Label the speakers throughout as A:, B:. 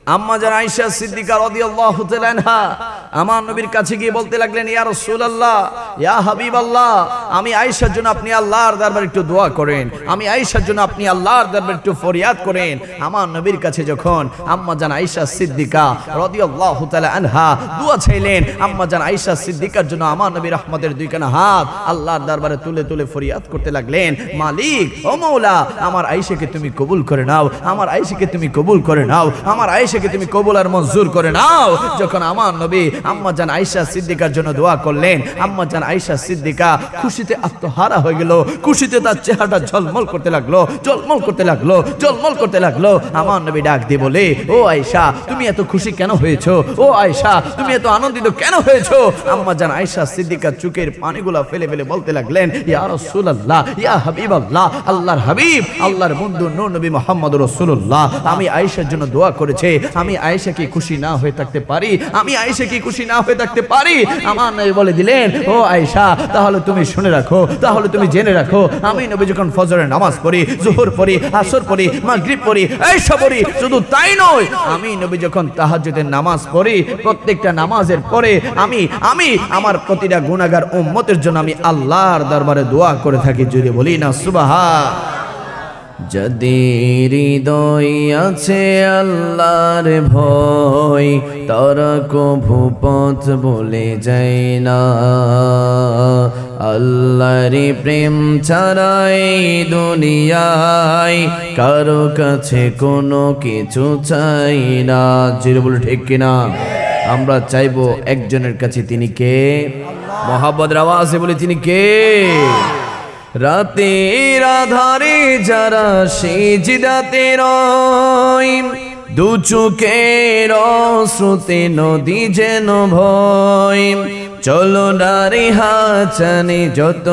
A: আম্মা জান আয়েশা সিদ্দিকা রাদিয়াল্লাহু তাআলা আনহা আমার নবীর কাছে গিয়ে বলতে লাগলেন, ইয়া রাসূলুল্লাহ, ইয়া হাবিবাল্লাহ, আমি আয়েশার জন্য আপনি আল্লাহর দরবারে একটু দোয়া করেন, আমি আয়েশার জন্য আপনি আল্লাহর দরবারে একটু ফরিয়াদ করেন। আমার নবীর কাছে যখন আম্মা জান আয়েশা সিদ্দিকা রাদিয়াল্লাহু তাআলা আনহা দোয়া চাইলেন, আম্মা জান আয়েশা সিদ্দিকার জন্য আমার নবী রহমতের দুইখানা হাত আল্লাহর দরবারে তুলে তুলে ফরিয়াদ করতে লাগলেন, মালিক ও মাওলা, আমার আয়েশাকে তুমি কবুল করে নাও, আমার আয়েশাকে তুমি কবুল করে নাও, আমার আয়েশাকে তুমি কবুল আর মঞ্জুর করে নাও। যখন আমার নবী আম্মা জান আয়েশা সিদ্দিকার জন্য দোয়া করলেন, আম্মা জান আয়েশা সিদ্দিকা খুশিতে আত্মহারা হয়ে গেল, খুশিতে তার চেহারাটা ঝলমল করতে লাগলো, ঝলমল করতে লাগলো, ঝলমল করতে লাগলো। আমার নবী ডাক দিয়ে বলে, ও আয়েশা, তুমি এত খুশি কেন হয়েছো? ও আয়েশা, তুমি এত আনন্দিত কেন হয়েছো? আম্মা জান আয়েশা সিদ্দিকা চোখের পানিগুলা ফেলে ফেলে বলতে লাগলেন, ইয়া রাসূলুল্লাহ, ইয়া হাবিবাল্লাহ, আল্লাহর হাবিব, আল্লাহর বন্ধু নূর নবী মুহাম্মদুর রাসূলুল্লাহ, আমি আয়েশার জন্য দোয়া করেছি, আমি আয়েশা কি খুশি না হয়ে থাকতে পারি? আমি আয়েশা কি খুশি না হয়ে থাকতে পারি? আমার নবী বলে দিলেন, ও আয়েশা, তাহলে তুমি শুনে রাখো, তাহলে তুমি জেনে রাখো, আমি নবী যখন ফজরের নামাজ পড়ি, যোহর পড়ি, আসর পড়ি, মাগরিব পড়ি, এশা পড়ি, শুধু তাই নয়, আমি নবী যখন তাহাজ্জুদের নামাজ পড়ি, প্রত্যেকটা নামাজের পরে আমি আমার প্রতিটা গুনাহগার উম্মতের জন্য আমি আল্লাহর দরবারে দোয়া করে থাকি। যদি বলি না সুবহান। যাদের হৃদয় আছে আল্লাহর ভয়, তারা কভু পথ বলে যায় না। আল্লাহর প্রেম ছাড়াই দুনিয়ায় কারো কাছে কোনো কিছু চাই না। জিরে বলে ঠিক কিনা? আমরা চাইবো একজনের কাছে, তিনি কে? মহাব্বতের আওয়াজে বলি, তিনি কে? রাতের আধারে যারা সিজদাতে রয়, দু চোখের অশ্রুতে নদী যেন ভয়। চলো নারে হাচানি যত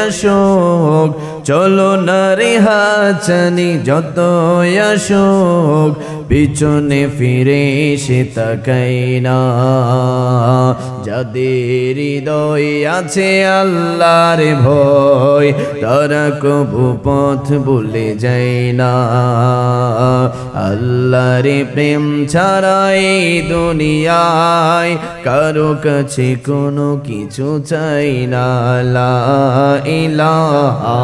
A: আসুক, চলো নারে হাচানি যত আসুক, পিছনে ফিরে সে তাকাই না। যাদের হৃদয় আছে আল্লাহর ভয়, তারা কভু পথ ভুলে যায় না। আল্লাহর প্রেম ছাড়াই দুনিয়ায় কারো কাছে কোনো কিছু চাই না। লা ইলাহা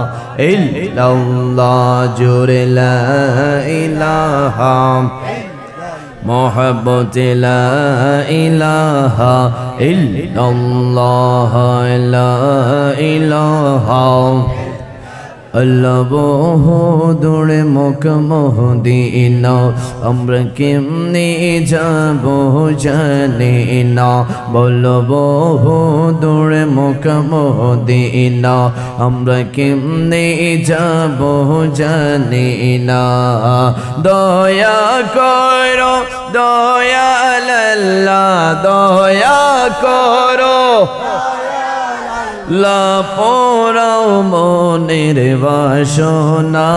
A: ইল্লাল্লাহ, জোরে লা ইলাহা, মোহাব্বত লা ইলাহা ইল্লাল্লাহ, লা ইলাহা। আল্লাহ বহু দূরে মক্কা মদিনা, আমরা কেমনে যাব জানি না। বলো বহু দূরে মক্কা মদিনা, আমরা কেমনে যাব জানি না। দয়া করো দয়াল আল্লাহ, দয়া করো, লা পোরাও মনের বাসনা।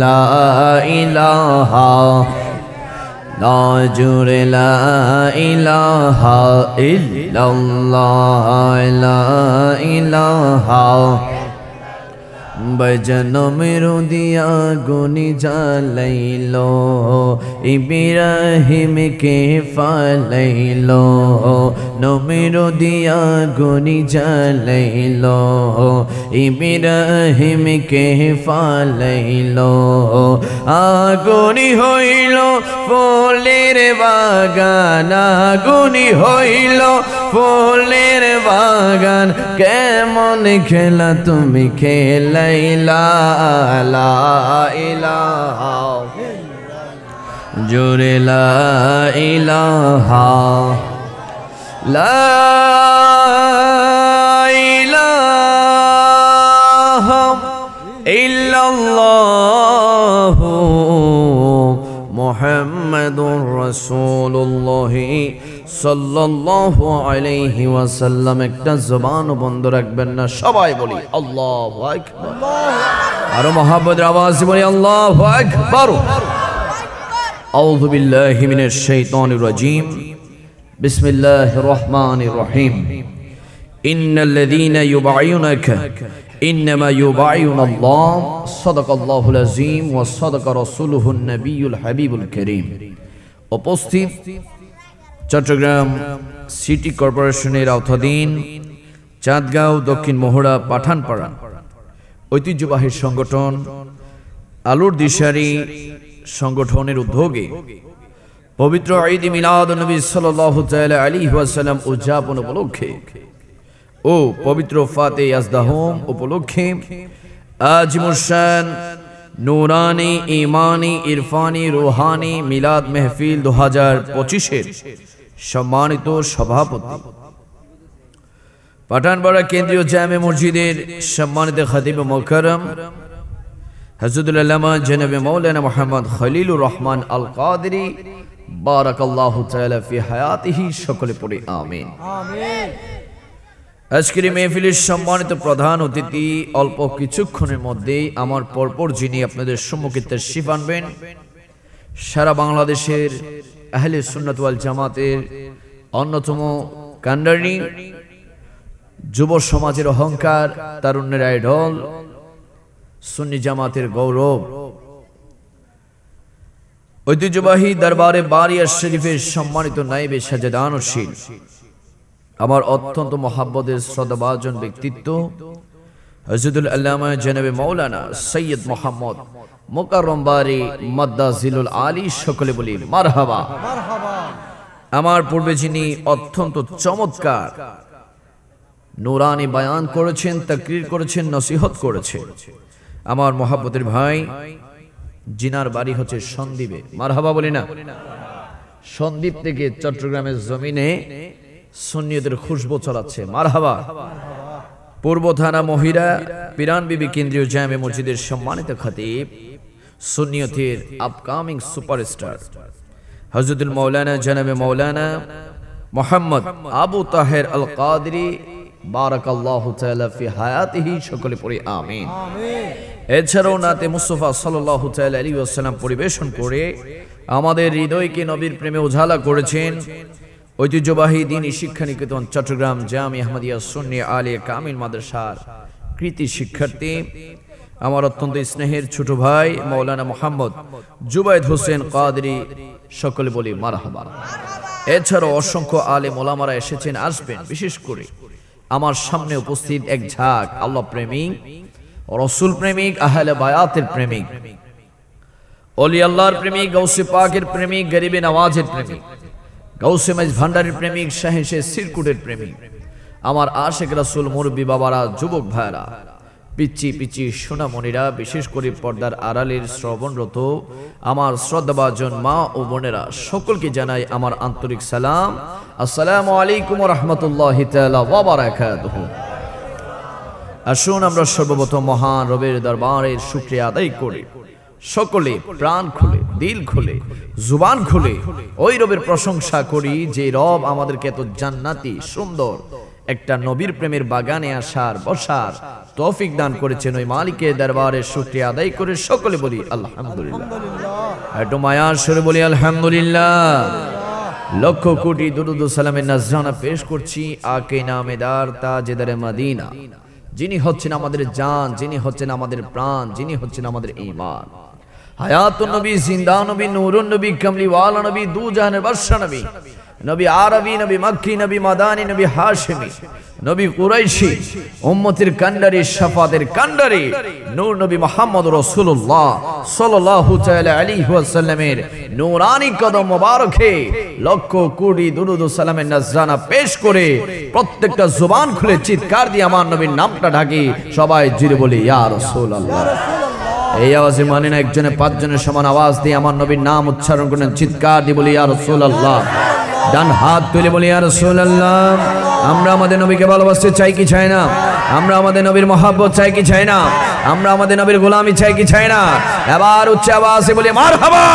A: লা ইলাহা, লা জুরে লা ইলাহা ইল্লাল্লাহ, লা ইলাহা। বজনমের দিয়া গুনি জ্বালাইলো, ইব্রাহিমকে ফালাইলো। নমের দিয়া গুনি জ্বালাইলো, ইব্রাহিমকে ফালাইলো। আগুনি হইল ফুলের বাগান, আগুনি হইল ফুলের বাগান। কেমন খেলা তুমি খেলাইলা, লা ইলাহা, জোরে লা ইলাহা, লা ইলাহা ইল্লাল্লাহ মুহাম্মাদুর রাসূলুল্লাহ সাল্লাল্লাহু আলাইহি ওয়াসাল্লাম। একটা জবান বন্ধ রাখবেন না, সবাই বলি আল্লাহু আকবার। আরো মহব্বতের আওয়াজ বলি আল্লাহু আকবার। আউযু বিল্লাহি মিনাশ শাইতানির রাজীম, বিসমিল্লাহির রহমানির রহিম। ইন্নাল্লাযীনা ইউবাইউনাকা ইন্নামা ইউবাইউনাল্লাহ, সাদাকাল্লাহুল আযীম ওয়া সাদাকা রাসূলুহুন নবিয়্যুল হাবিবুল কারীম। উপস্থিত চট্টগ্রাম সিটি কর্পোরেশনের আওতাধীন চাঁদগাঁও দক্ষিণ মোহরা পাঠানপাড়া ঐতিহ্যবাহী সংগঠন আলুর দিশারি সংগঠনের উদ্যোগে পবিত্র ঈদ মিলাদ নবী সাল্লাল্লাহু তাআলা আলাইহি ওয়াসাল্লাম উদযাপন উপলক্ষে ও পবিত্র ফাতে ইয়াজদাহম উপলক্ষে আজিমুশান নূরানি ঈমানি ইরফানি রুহানি মিলাদ মেহফিল 2025 এর সম্মানিত সভাপতি পাঠানপাড়া কেন্দ্রীয় জামে মসজিদের সম্মানিত খতিব মুকররম হযরতুল আল্লামা জনাবে মাওলানা মুহাম্মদ খলিলুর রহমান আল কাদেরী বারাকাল্লাহু তাআলা ফি হায়াতিহি, সকলে পড়ে আমিন। আমিন। আজকের মেহফিলের সম্মানিত প্রধান অতিথি অল্প কিছুক্ষণের মধ্যেই আমার পরপর যিনি আপনাদের সম্মুখে তাশরীফ আনবেন, সারা বাংলাদেশের আহলে সুন্নাত ওয়াল জামাতের অন্যতম কান্ডারি, যুব সমাজের অহংকার, তারুণ্যের আইডল, সুন্নি জামাতের গৌরব, ঐতিহ্যবাহী দরবারে বারিয়া শরীফের সম্মানিত নায়েবে সাজেদানশীল, আমার অত্যন্ত মহাব্বতের শ্রদ্ধাভাজন ব্যক্তিত্ব হযরতুল আল্লামা জনাবে মাওলানা সৈয়দ মোহাম্মদ মুকাররম বারি মাদ্দাজিলুল আলী, সকলে বলি মারহাবা। আমার পূর্বে যিনি অত্যন্ত চমৎকার নুরানি বয়ান করেছেন, তাকরীর করেছেন, নসিহত করেছেন, আমার মহাব্বতের ভাই জিনার বাড়ি হচ্ছে সন্দ্বীপে, মারহাবা বলি না। সন্দ্বীপ থেকে চট্টগ্রামের জমিনে সুন্নিয়তের খুশবু ছড়াচ্ছে, মারহাবা। পূর্ব থানা মহিরা পিরান বিবি কেন্দ্রীয় জামে মসজিদের সম্মানিত খতিব, সুন্নিয়তের আপকামিং সুপারস্টার হযরতুল মাওলানা জনাবে মাওলানা মুহাম্মদ আবু তাহের আল কাদেরী বারাকাল্লাহু তাআলা ফি হায়াতিহি, সকলে পড়ে আমিন। এছাড়াও নাতে মুস্তাফা সাল্লাল্লাহু তাআলা আলাইহি ওয়াসাল্লাম পরিবেশন করে আমাদের হৃদয়কে নবীর প্রেমে উজালা করেছেন ঐতিহ্যবাহী দ্বীনি শিক্ষা নিকেতন চট্টগ্রাম জামি আহমদিয়া সুন্নি আলিয়া কামিল মাদ্রাসার কৃতি শিক্ষার্থী, আমার অত্যন্ত স্নেহের ছোট ভাই মাওলানা মুহাম্মদ জুবায়েদ হোসেন কাদেরী, সকলে বলি মারহাবা। এছাড়াও অসংখ্য আলেম ওলামারা এসেছেন, আসবেন। বিশেষ করে আমার সামনে উপস্থিত এক ঝাঁক আল্লাহ প্রেমিক, রাসূল প্রেমিক, আহলে বায়াতের প্রেমিক, ওলি আল্লাহর প্রেমিক, গাউসে পাকের প্রেমিক, গরিবে নওয়াজের প্রেমিক, গাউসে মাইজ ভান্ডারের প্রেমিক, শাহেশে সিরকুটের প্রেমিক, আমার আশেক রাসূল মুরব্বী বাবারা, যুবক ভাইরা, পিচ্চি পিচ্চি সোনামণিরা, বিশেষ করে পর্দার আড়ালের শ্রবণরত আমার শ্রদ্ধাভাজন মা ও বোনেরা, সকলকে জানাই আমার আন্তরিক সালাম। আসসালামু আলাইকুম ওয়া রাহমাতুল্লাহি তাআলা ওয়া বারাকাতুহু। আসুন আমরা সর্বপ্রথম মহান রবের দরবারের শুকরিয়া আদায় করি, সকলে প্রাণ খুলে, দিল খুলে, জুবান খুলে ওই রবের প্রশংসা করি যে রব আমাদেরকে এত জান্নাতি সুন্দর একটা নবীর প্রেমের বাগানে আসার বসার তৌফিক দান করেছেন। ওই মালিকের দরবারে শুকরিয়া আদায় করে সকলে বলি আলহামদুলিল্লাহ। একটু মায়ার সুরে বলি আলহামদুলিল্লাহ। লক্ষ কোটি দুরূদ ও সালামের নাজরানা পেশ করছি আকে নামেদার তাজেদারে মদিনা, যিনি হচ্ছেন আমাদের জান, যিনি হচ্ছেন আমাদের প্রাণ, যিনি হচ্ছেন আমাদের ঈমান। হায়াতুন নবী, জিন্দা নবী, নূরুন নবী, কামলিওয়ালা নবী, দু জাহানের বাদশা নবী, নবী আরবি, নবী মক্কি, নবী মাদানী, নবী হাশিমি, নবী কুরাইশি, উম্মতের কান্ডারি, শাফাতের কান্ডারি নূর নবী মুহাম্মদ রাসূলুল্লাহ সাল্লাল্লাহু তাআলা আলাইহি ওয়াসাল্লামের নূরানি কদম মোবারকে লক্ষ কোটি দুরূদ ও সালামের নাজরানা পেশ করে প্রত্যেকটা জবান খুলে চিৎকার দিয়ে আমার নবীর নামটা ঢাকি, সবাই জুড়ে বলি ইয়া রাসূলুল্লাহ। এই আওয়াজে মানে না একজনে পাঁচজনের সমান আওয়াজ দিয়ে আমার নবীর নাম উচ্চারণ করেন, চিৎকার দিয়ে বলি ইয়া রাসূলুল্লাহ। ডান হাত তুলে বলি ইয়া রাসূলুল্লাহ। আমরা আমাদের নবীকে ভালোবাসতে চাই কি চাই না? আমরা আমাদের নবীর মহব্বত চাই কি চাই না? আমরা আমাদের নবীর গোলামি চাই কি চাই না? এবার উচ্চ আওয়াজে বলি মারহাবা।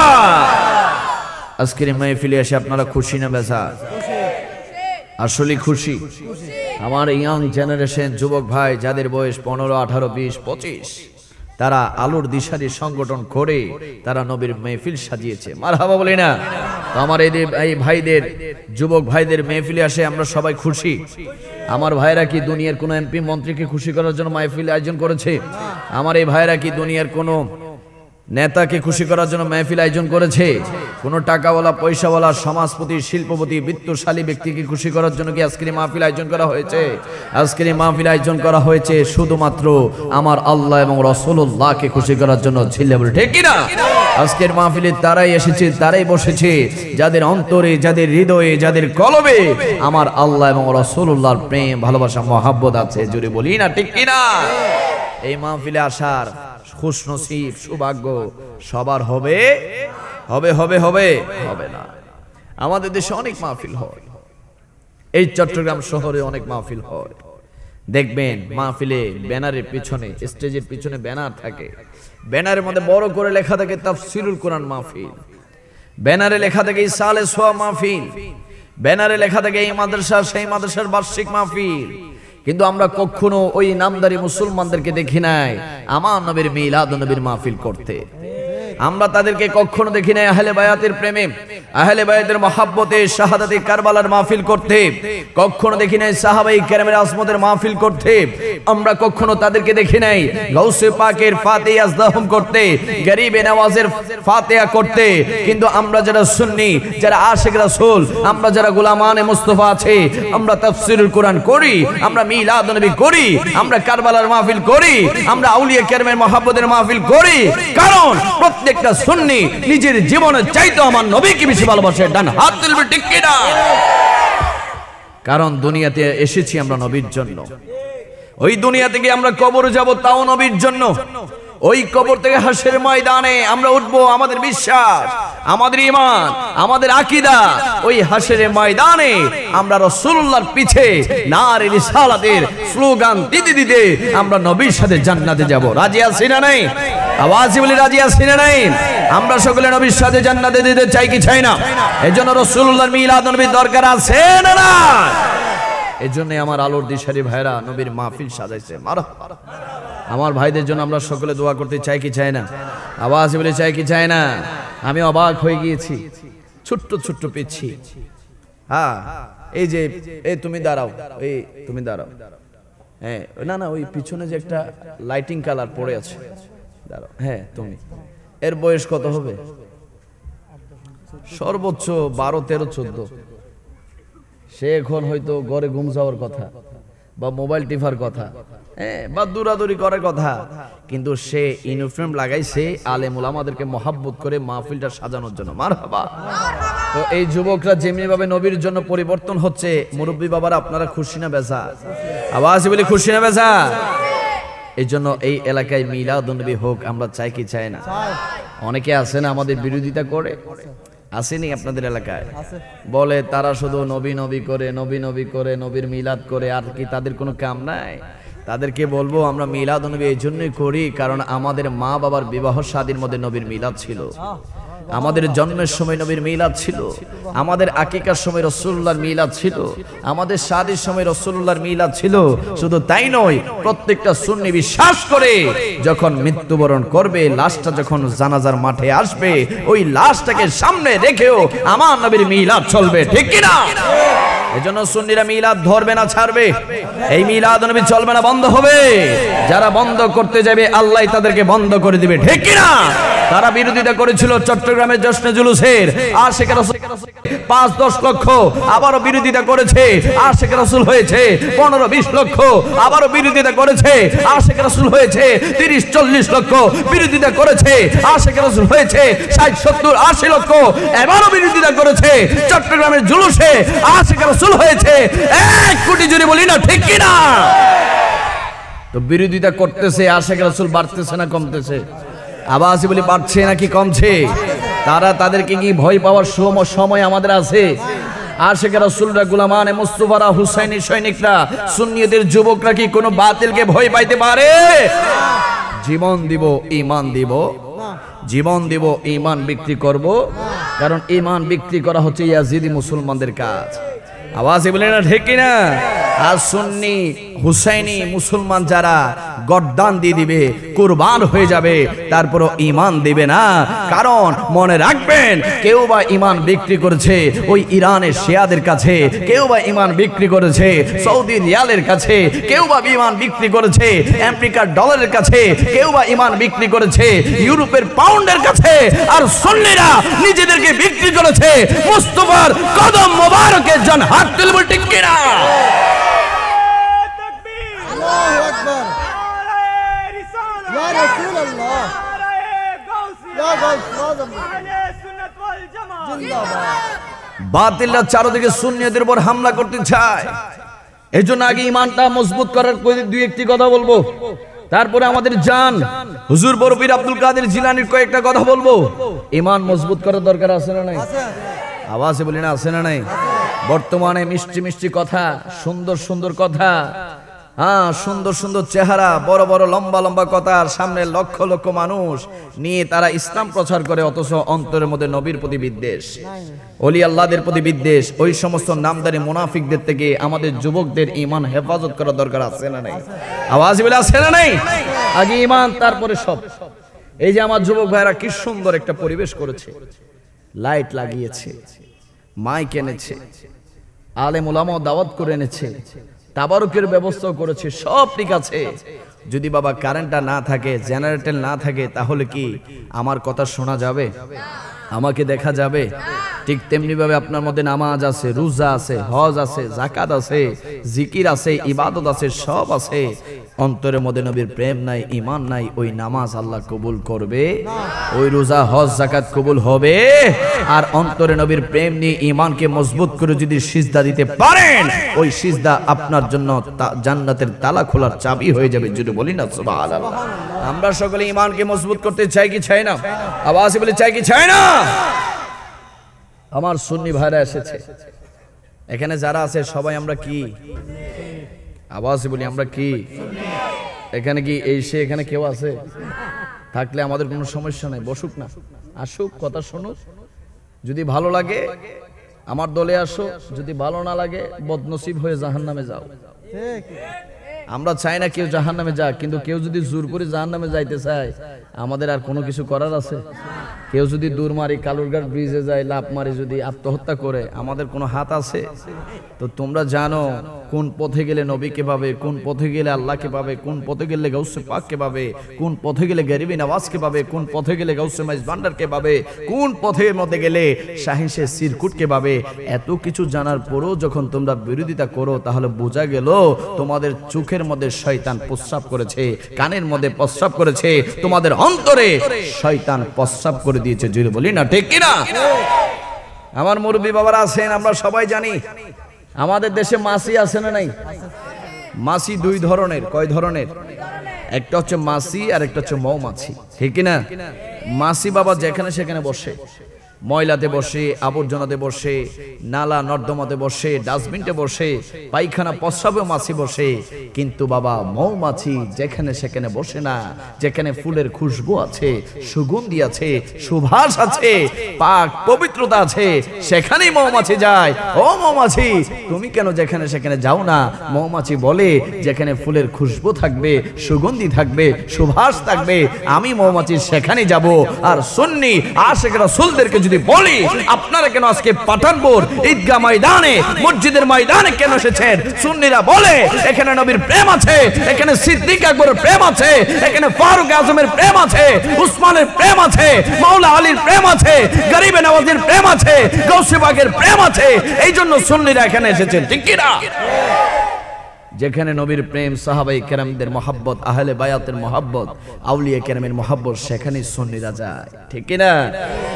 A: আজকের মাহফিলে এসে আপনারা খুশি না বেজার? আসলে খুশি। আমার ইয়াং জেনারেশন যুবক ভাই যাদের বয়স 15, 18, 20, 25, তারা আলোর দিশারি সংগঠন করে তারা নবীর মেহফিল সাজিয়েছে, মারহাবা বলি না? তো আমার এই ভাইদের, যুবক ভাইদের মেহফিলে আসে আমরা সবাই খুশি। আমার ভাইরা কি দুনিয়ার কোনো এমপি মন্ত্রীকে খুশি করার জন্য মাহফিল আয়োজন করেছে? আমার এই ভাইরা কি দুনিয়ার কোনো নেতাকে খুশি করার জন্য মাহফিল আয়োজন করেছে? কোন টাকাওয়ালা পয়সাওয়ালা সমাজপতি শিল্পপতি বিত্তশালী ব্যক্তিকে খুশি করার জন্য কি আজকের মাহফিল আয়োজন করা হয়েছে? আজকের মাহফিল আয়োজন করা হয়েছে শুধুমাত্র আমার আল্লাহ এবং রাসূলুল্লাহকে খুশি করার জন্য। ঝিল্লে বলে ঠিক কিনা? আজকের মাহফিলে তারাই এসেছে, তারাই বসেছে যাদের অন্তরে, যাদের হৃদয়ে, যাদের কলবে আমার আল্লাহ এবং রাসূলুল্লাহর প্রেম ভালোবাসা মহব্বত আছে। জোরে বলি না ঠিক কিনা? এই মাহফিলে আসার খুশনসিব সৌভাগ্য সবার হবে? হবে হবে হবে হবে না। আমাদের দেশে অনেক মাহফিল হয়, এই চট্টগ্রাম শহরে অনেক মাহফিল হয়। দেখবেন মাহফিলে ব্যানারের পিছনে, স্টেজের পিছনে ব্যানার থাকে, ব্যানারের মধ্যে বড় করে লেখা থাকে তাফসীরুল কোরআন মাহফিল, ব্যানারে লেখা থাকে ইসালে সোয়া মাহফিল, ব্যানারে লেখা থাকে এই মাদ্রাসা সেই মাদ্রাসার বার্ষিক মাহফিল। কিন্তু আমরা কখনো ওই নামদারি মুসলমানদেরকে দেখি নাই আমার নবীর মিলাদ নবীর মাহফিল করতে। আমরা তাদেরকে কখনো দেখি নাই আহলে বায়াতের প্রেমে, আহলে বায়াতের মহব্বতে শাহাদাতে কারবালার মাহফিল করতে। কখনো দেখি নাই সাহাবায়ে কেরামের আজমতের মাহফিল করতে। আমরা কখনো তাদেরকে দেখি নাই গাউসে পাকের ফাতিহা আজলাহম করতে, গরিবে নওয়াজের ফাতিহা করতে। কিন্তু আমরা যারা সুন্নি, যারা আশিক রাসূল, আমরা যারা গোলামানে মুস্তাফা আছে, আমরা তাফসীরুল কোরআন করি, আমরা মিলাদ নবী করি, আমরা কারবালার মাহফিল করি, আমরা আউলিয়া কেরামের মহব্বতের মাহফিল করি। কারণ প্রত্যেকটা সুন্নি নিজের জীবনের চাইতে আমার নবীকে বেশি ভালোবাসে। ডান হাত তুলবে ঠিক কিনা? কারণ দুনিয়াতে এসেছি আমরা নবীর জন্য। ওই দুনিয়া থেকে আমরা কবরে যাব তাও নবীর জন্য। ওই কবর থেকে হাসরের ময়দানে আমরা উঠবো, আমাদের বিশ্বাস, আমাদের ঈমান, আমাদের আকীদা, ওই হাসরের ময়দানে আমরা রাসূলুল্লাহর পিছে নারে রিসালাতের স্লোগান দিতে দিতে আমরা নবীর সাথে জান্নাতে যাব। রাজি আছি না নাই? আওয়াজ বলি রাজি আছি না নাই? আমরা সকলে নবীর সাথে জান্নাতে যেতে চাই কি চাই না? এজন্য রাসূলুল্লাহর মিলাদ নবীর দরকার আছে না না? এজন্য আমার আলোর দিশারি ভাইরা নবীর মাহফিল সাজাইছে। মারহাবা। আমার ভাইদের জন্য আমরা সকলে দোয়া করতে চাই কি চাই না? আওয়াজ বলে চাই কি চাই না? আমি অবাক হয়ে গিয়েছি, ছোট্ট ছোট্ট পিচ্ছি। হ্যাঁ, এই যে এই তুমি দাঁড়াও, এই তুমি দাঁড়াও। হ্যাঁ, না না, ওই পিছনে যে একটা লাইটিং কালার পড়ে আছে, দাঁড়াও। হ্যাঁ, তুমি, এর বয়স কত হবে? সর্বোচ্চ 12, 13, 14। সে এখন হয়তো ঘরে ঘুম যাওয়ার কথা, বা মোবাইল টিপার কথা, হ্যাঁ, বা দৌড়াদৌড়ি করার কথা। কিন্তু সে ইউনিফর্ম লাগাইছে আলেম উলামাদেরকে মহব্বত করে মাহফিলটা সাজানোর জন্য। মারহাবা। তো এই যুবকরা যেমনি ভাবে নবীর জন্য পরিবর্তন হচ্ছে, মুরব্বী বাবারা আপনারা খুশি না বেজার? আওয়াজ বলি খুশি না বেজার? এই জন্য এই এলাকায় মিলাদ নবী হোক আমরা চাই কি চাই না? অনেকে আছেন আমাদের বিরোধিতা করে, আসেনি আপনাদের এলাকায়? বলে তারা শুধু নবী নবী করে, নবী নবী করে, নবীর মিলাদ করে, আর কি তাদের কোনো কাম নাই? তাদেরকে বলবো আমরা মিলাদ নবী এই জন্যই করি কারণ আমাদের মা বাবার বিবাহ শাদীর মধ্যে নবীর মিলাদ ছিল, আমাদের জন্মের সময় নবীর মিলাদ ছিল, আমাদের আকিকার সময় রাসূলুল্লাহর মিলাদ ছিল, আমাদের শাদীর সময় রাসূলুল্লাহর মিলাদ ছিল। শুধু তাই নয়, প্রত্যেকটা সুন্নি বিশ্বাস করে যখন মৃত্যুবরণ করবে, লাশটা যখন জানাজার মাঠে আসবে, ওই লাশটাকে সামনে রেখেও আমার নবীর মিলাদ চলবে। ঠিক কি না? এজন্য সুন্নিরা মিলাদ ধরবে না ছাড়বে। এই মিলাদ নবী চলবে না, বন্ধ হবে। যারা বন্ধ করতে যাবে আল্লাহ তাদেরকে বন্ধ করে দিবে। ঠিক কি না? তারা বিরোধিতা করেছিল চট্টগ্রামের জশ্নে জুলুসের, আশিক রাসূল 5-10 লক্ষ আবারও বিরোধিতা করেছে, আশিক রাসূল হয়েছে 15-20 লক্ষ, আবারও বিরোধিতা করেছে, আশিক রাসূল হয়েছে 30-40 লক্ষ, বিরোধিতা করেছে, আশিক রাসূল হয়েছে 60-70-80 লক্ষ, এবারও বিরোধিতা করেছে চট্টগ্রামের জুলুসে, আশিক রাসূল হয়েছে 1 কোটি। জুড়ে বলি না ঠিক কি না? তো বিরোধিতা করতেছে, আশিক রাসূল বাড়তেছে না কমতেছে? আবাসি বলি বাড়ছে নাকি কমছে? তারা তাদেরকে কি ভয় পাওয়ার সময় আমাদের আছে? আশিক রাসূলরা, গোলামানে মুস্তাফারা, হুসাইনি সৈনিকরা, সুন্নিয়তের যুবকরা কি কোনো বাতিলকে ভয় পাইতে পারে? জীবন দিব, ঈমান দিব, জীবন দিব, ঈমান বিক্রি করব। কারণ ঈমান বিক্রি করা হচ্ছে ইয়াজিদি মুসলমানদের কাজ। আওয়াজে বলে না ঠিক কিনা? আর সুন্নি হুসাইনি মুসলমান যারা গর্দান দিয়ে দিবে, কুরবান হয়ে যাবে, তারপরও ঈমান দিবে না। কারণ মনে রাখবেন, কেউ বা ঈমান বিক্রি করেছে ওই ইরানের শিয়াদের কাছে, কেউ বা ঈমান বিক্রি করেছে সৌদি রিয়ালের কাছে, কেউ বা ঈমান বিক্রি করেছে আমেরিকার ডলারের কাছে, কেউ বা ঈমান বিক্রি করেছে ইউরোপের পাউন্ডের কাছে। আর সুন্নিরা নিজেদেরকে বিক্রি করেছে মুস্তাফার কদম মোবারকের জন। হাত তুলবে ঠিক কিনা?
B: আল্লাহু আকবার, ইয়া রাসূলুল্লাহ, ইয়া গাউস জিন্দাবাদ।
A: বাতিলরা চারদিকে সুন্নিদের উপর হামলা করতে চায়। এজন্য আগে ঈমানটা মজবুত করার দুই একটি কথা বলবো, তারপরে আমাদের জান হুজুর বড় পীর আব্দুল কাদের জিলানীর কয়েকটা কথা বলবো। ঈমান মজবুত করার দরকার আছে না নাই? আওয়াজে বলি না, আছে না নাই? বর্তমানে মিষ্টি মিষ্টি কথা, সুন্দর সুন্দর কথা, হ্যাঁ, সুন্দর সুন্দর চেহারা, বড় বড় লম্বা লম্বা কথার সামনে লক্ষ লক্ষ মানুষ নিয়ে তারা ইসলাম প্রচার করে, অথচ অন্তরের মধ্যে নবীর প্রতি বিদ্বেষ, ওলি আল্লাহদের প্রতি বিদ্বেষ। ওই সমস্ত নামদারি মুনাফিকদের থেকে আমাদের যুবকদের ঈমান হেফাজত করা দরকার আছে না নাই? আওয়াজ বলে আছে না নাই? আগে ঈমান, তারপরে সব। এই যে আমার যুবক ভাইরা কি সুন্দর একটা পরিবেশ করেছে, লাইট লাগিয়েছে, মাইক এনেছে, আলেম ওলামাও দাওয়াত করে এনেছে, তাবারুকের ব্যবস্থা করেছে, সব ঠিক আছে। যদি বাবা কারেন্টটা না থাকে, জেনারেটর না থাকে, তাহলে কি আমার কথা শোনা যাবে? আমাকে দেখা যাবে? ঠিক তেমনি ভাবে আপনার মধ্যে নামাজ আছে, রোজা আছে, হজ আছে, যাকাত আছে, জিকির আছে, ইবাদত আছে, সব আছে, অন্তরের মধ্যে নবীর প্রেম নাই, ঈমান নাই, ওই নামাজ আল্লাহ কবুল করবে? ওই রোজা হজ যাকাত কবুল হবে? আর অন্তরে নবীর প্রেম নিয়ে ঈমানকে মজবুত করে যদি সিজদা দিতে পারেন, ওই সিজদা আপনার জন্য জান্নাতের তালা খোলার চাবি হয়ে যাবে। যদি বলি না সুবহানাল্লাহ। আমরা সকলে ঈমানকে মজবুত করতে চাই কি চাই না? আওয়াজে বলে চাই কি চাই না? আমার সুন্নি ভাইরা এসেছে, এখানে যারা আছে সবাই আমরা কি? আওয়াজে বলি আমরা কি? এখানে কি এই সে এখানে কেউ আছে? থাকলে আমাদের কোনো সমস্যা নাই, বসুক না, আসুক, কথা শুনুক। যদি ভালো লাগে আমার দলে আসো, যদি ভালো না লাগে বদনসিব হয়ে জাহান্নামে যাও। আমরা চাই না কেউ জাহান্নামে যাক, কিন্তু কেউ যদি জোর করে জাহান্নামে যাইতে চায়, আমাদের আর কোনো কিছু করার আছে? কেউ যদি দূর মারি, কালুরঘাট ব্রিজে যায়, লাফ মারি, যদি আত্মহত্যা করে, আমাদের কোনো হাত আছে? তো তোমরা জানো কোন পথে গেলে নবীকে পাবে, কোন পথে গেলে আল্লাহকে পাবে, কোন পথে গেলে গাউসে পাককে পাবে, কোন পথে গেলে গরিবি নওয়াজকে পাবে, কোন পথে গেলে গাউসে মাইজ ভান্ডারকে পাবে, কোন পথের মধ্যে গেলে শাহিন শেখ সিরকুটকে পাবে। এত কিছু জানার পরও যখন তোমরা বিরোধিতা করো, তাহলে বোঝা গেল তোমাদের চোখের মধ্যে শয়তান প্রস্রাব করেছে, কানের মধ্যে প্রস্রাব করেছে, তোমাদের অন্তরে শয়তান প্রস্রাব করে দিয়েছে। জোরে বলি না ঠিক কিনা? আমার মুরব্বী বাবারা আছেন, আমরা সবাই জানি আমাদের দেশে মাছি আছে না নাই? মাছি দুই ধরনের। কয় ধরনের? একটা হচ্ছে মাছি আর একটা হচ্ছে মৌমাছি, ঠিক কিনা? মাছি বাবা যেখানে সেখানে বসে, ময়লাতে বসে, আবর্জনাতে বসে, নালা নর্দমাতে বসে, ডাস্টবিনতে বসে, পায়খানা প্রস্রাবেও মাছি বসে। কিন্তু বাবা মৌমাছি যেখানে সেখানে বসে না। যেখানে ফুলের খুশবু আছে, সুগন্ধি আছে, সুবাস আছে, পাক পবিত্রতা আছে, সেখানেই মৌমাছি যায়। ও মৌমাছি, তুমি কেন যেখানে সেখানে যাও না? মৌমাছি বলে যেখানে ফুলের খুশবু থাকবে, সুগন্ধি থাকবে, সুবাস থাকবে, আমি মৌমাছি সেখানে যাব। আর সুন্নি আশিক রাসূলদেরকে যদি বলি, আপনারা কেন আজকে পাঠানপুর ঈদগাহ ময়দানে, মসজিদের ময়দানে কেন এসেছেন? সুন্নিরা বলে এখানে নবীর প্রেম আছে, এখানে সিদ্দিক আকবরের প্রেম আছে, এখানে ফারুক আজমের প্রেম আছে, উসমানের প্রেম আছে, মাওলা আলীর প্রেম আছে, গরিবে নওয়াজের প্রেম আছে, গৌসে পাকের প্রেম আছে। এই জন্য সুন্নিরা এখানে এসেছেন, ঠিক কি না? যেখানে নবীর প্রেম, সাহাবায়ে কেরামদের মহব্বত, আহলে বায়াতের মহব্বত, আউলিয়া কেরামের মহব্বত, সেখানেই সুন্নিরা যায়, ঠিক কি না?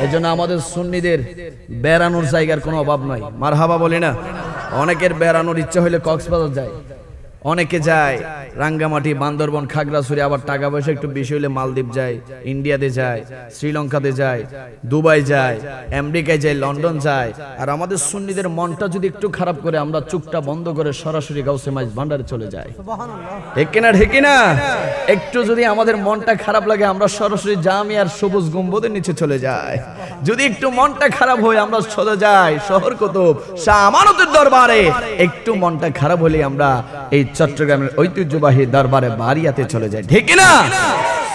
A: এজন্য আমাদের সুন্নিদের বেড়ানোর জায়গার কোনো অভাব নাই। মারহাবা বলি না? অনেকের বেড়ানোর ইচ্ছা হইলে কক্সবাজার যায়, অনেকে যায় রাঙ্গামাটি, বান্দরবন, খাগড়াছড়ি, আবার টাকা পয়সা একটু বেশি হলে মালদ্বীপ যায়, ইন্ডিয়াতে যায়, শ্রীলঙ্কাতে যায়, দুবাই যায়, আমেরিকায় যায়, লন্ডন যায়। আর আমাদের সুন্নিদের মনটা যদি একটু খারাপ করে আমরা চুপটা বন্ধ করে সরাসরি গাউসে মাইজ ভান্ডারে চলে যাই। ঠিক কিনা ঠিক কিনা? একটু যদি আমাদের মনটা খারাপ লাগে আমরা সরাসরি জামিয়ার সবুজ গম্বুজের নিচে চলে যাই। যদি একটু মনটা খারাপ হয় আমরা চলে যাই শহর কুতুব শাহ আমানতের দরবারে। একটু মনটা খারাপ হলে আমরা এই চট্টগ্রামের ঐতিহ্যবাহী দরবারে বারিয়াতে চলে যায়। ঠিক না?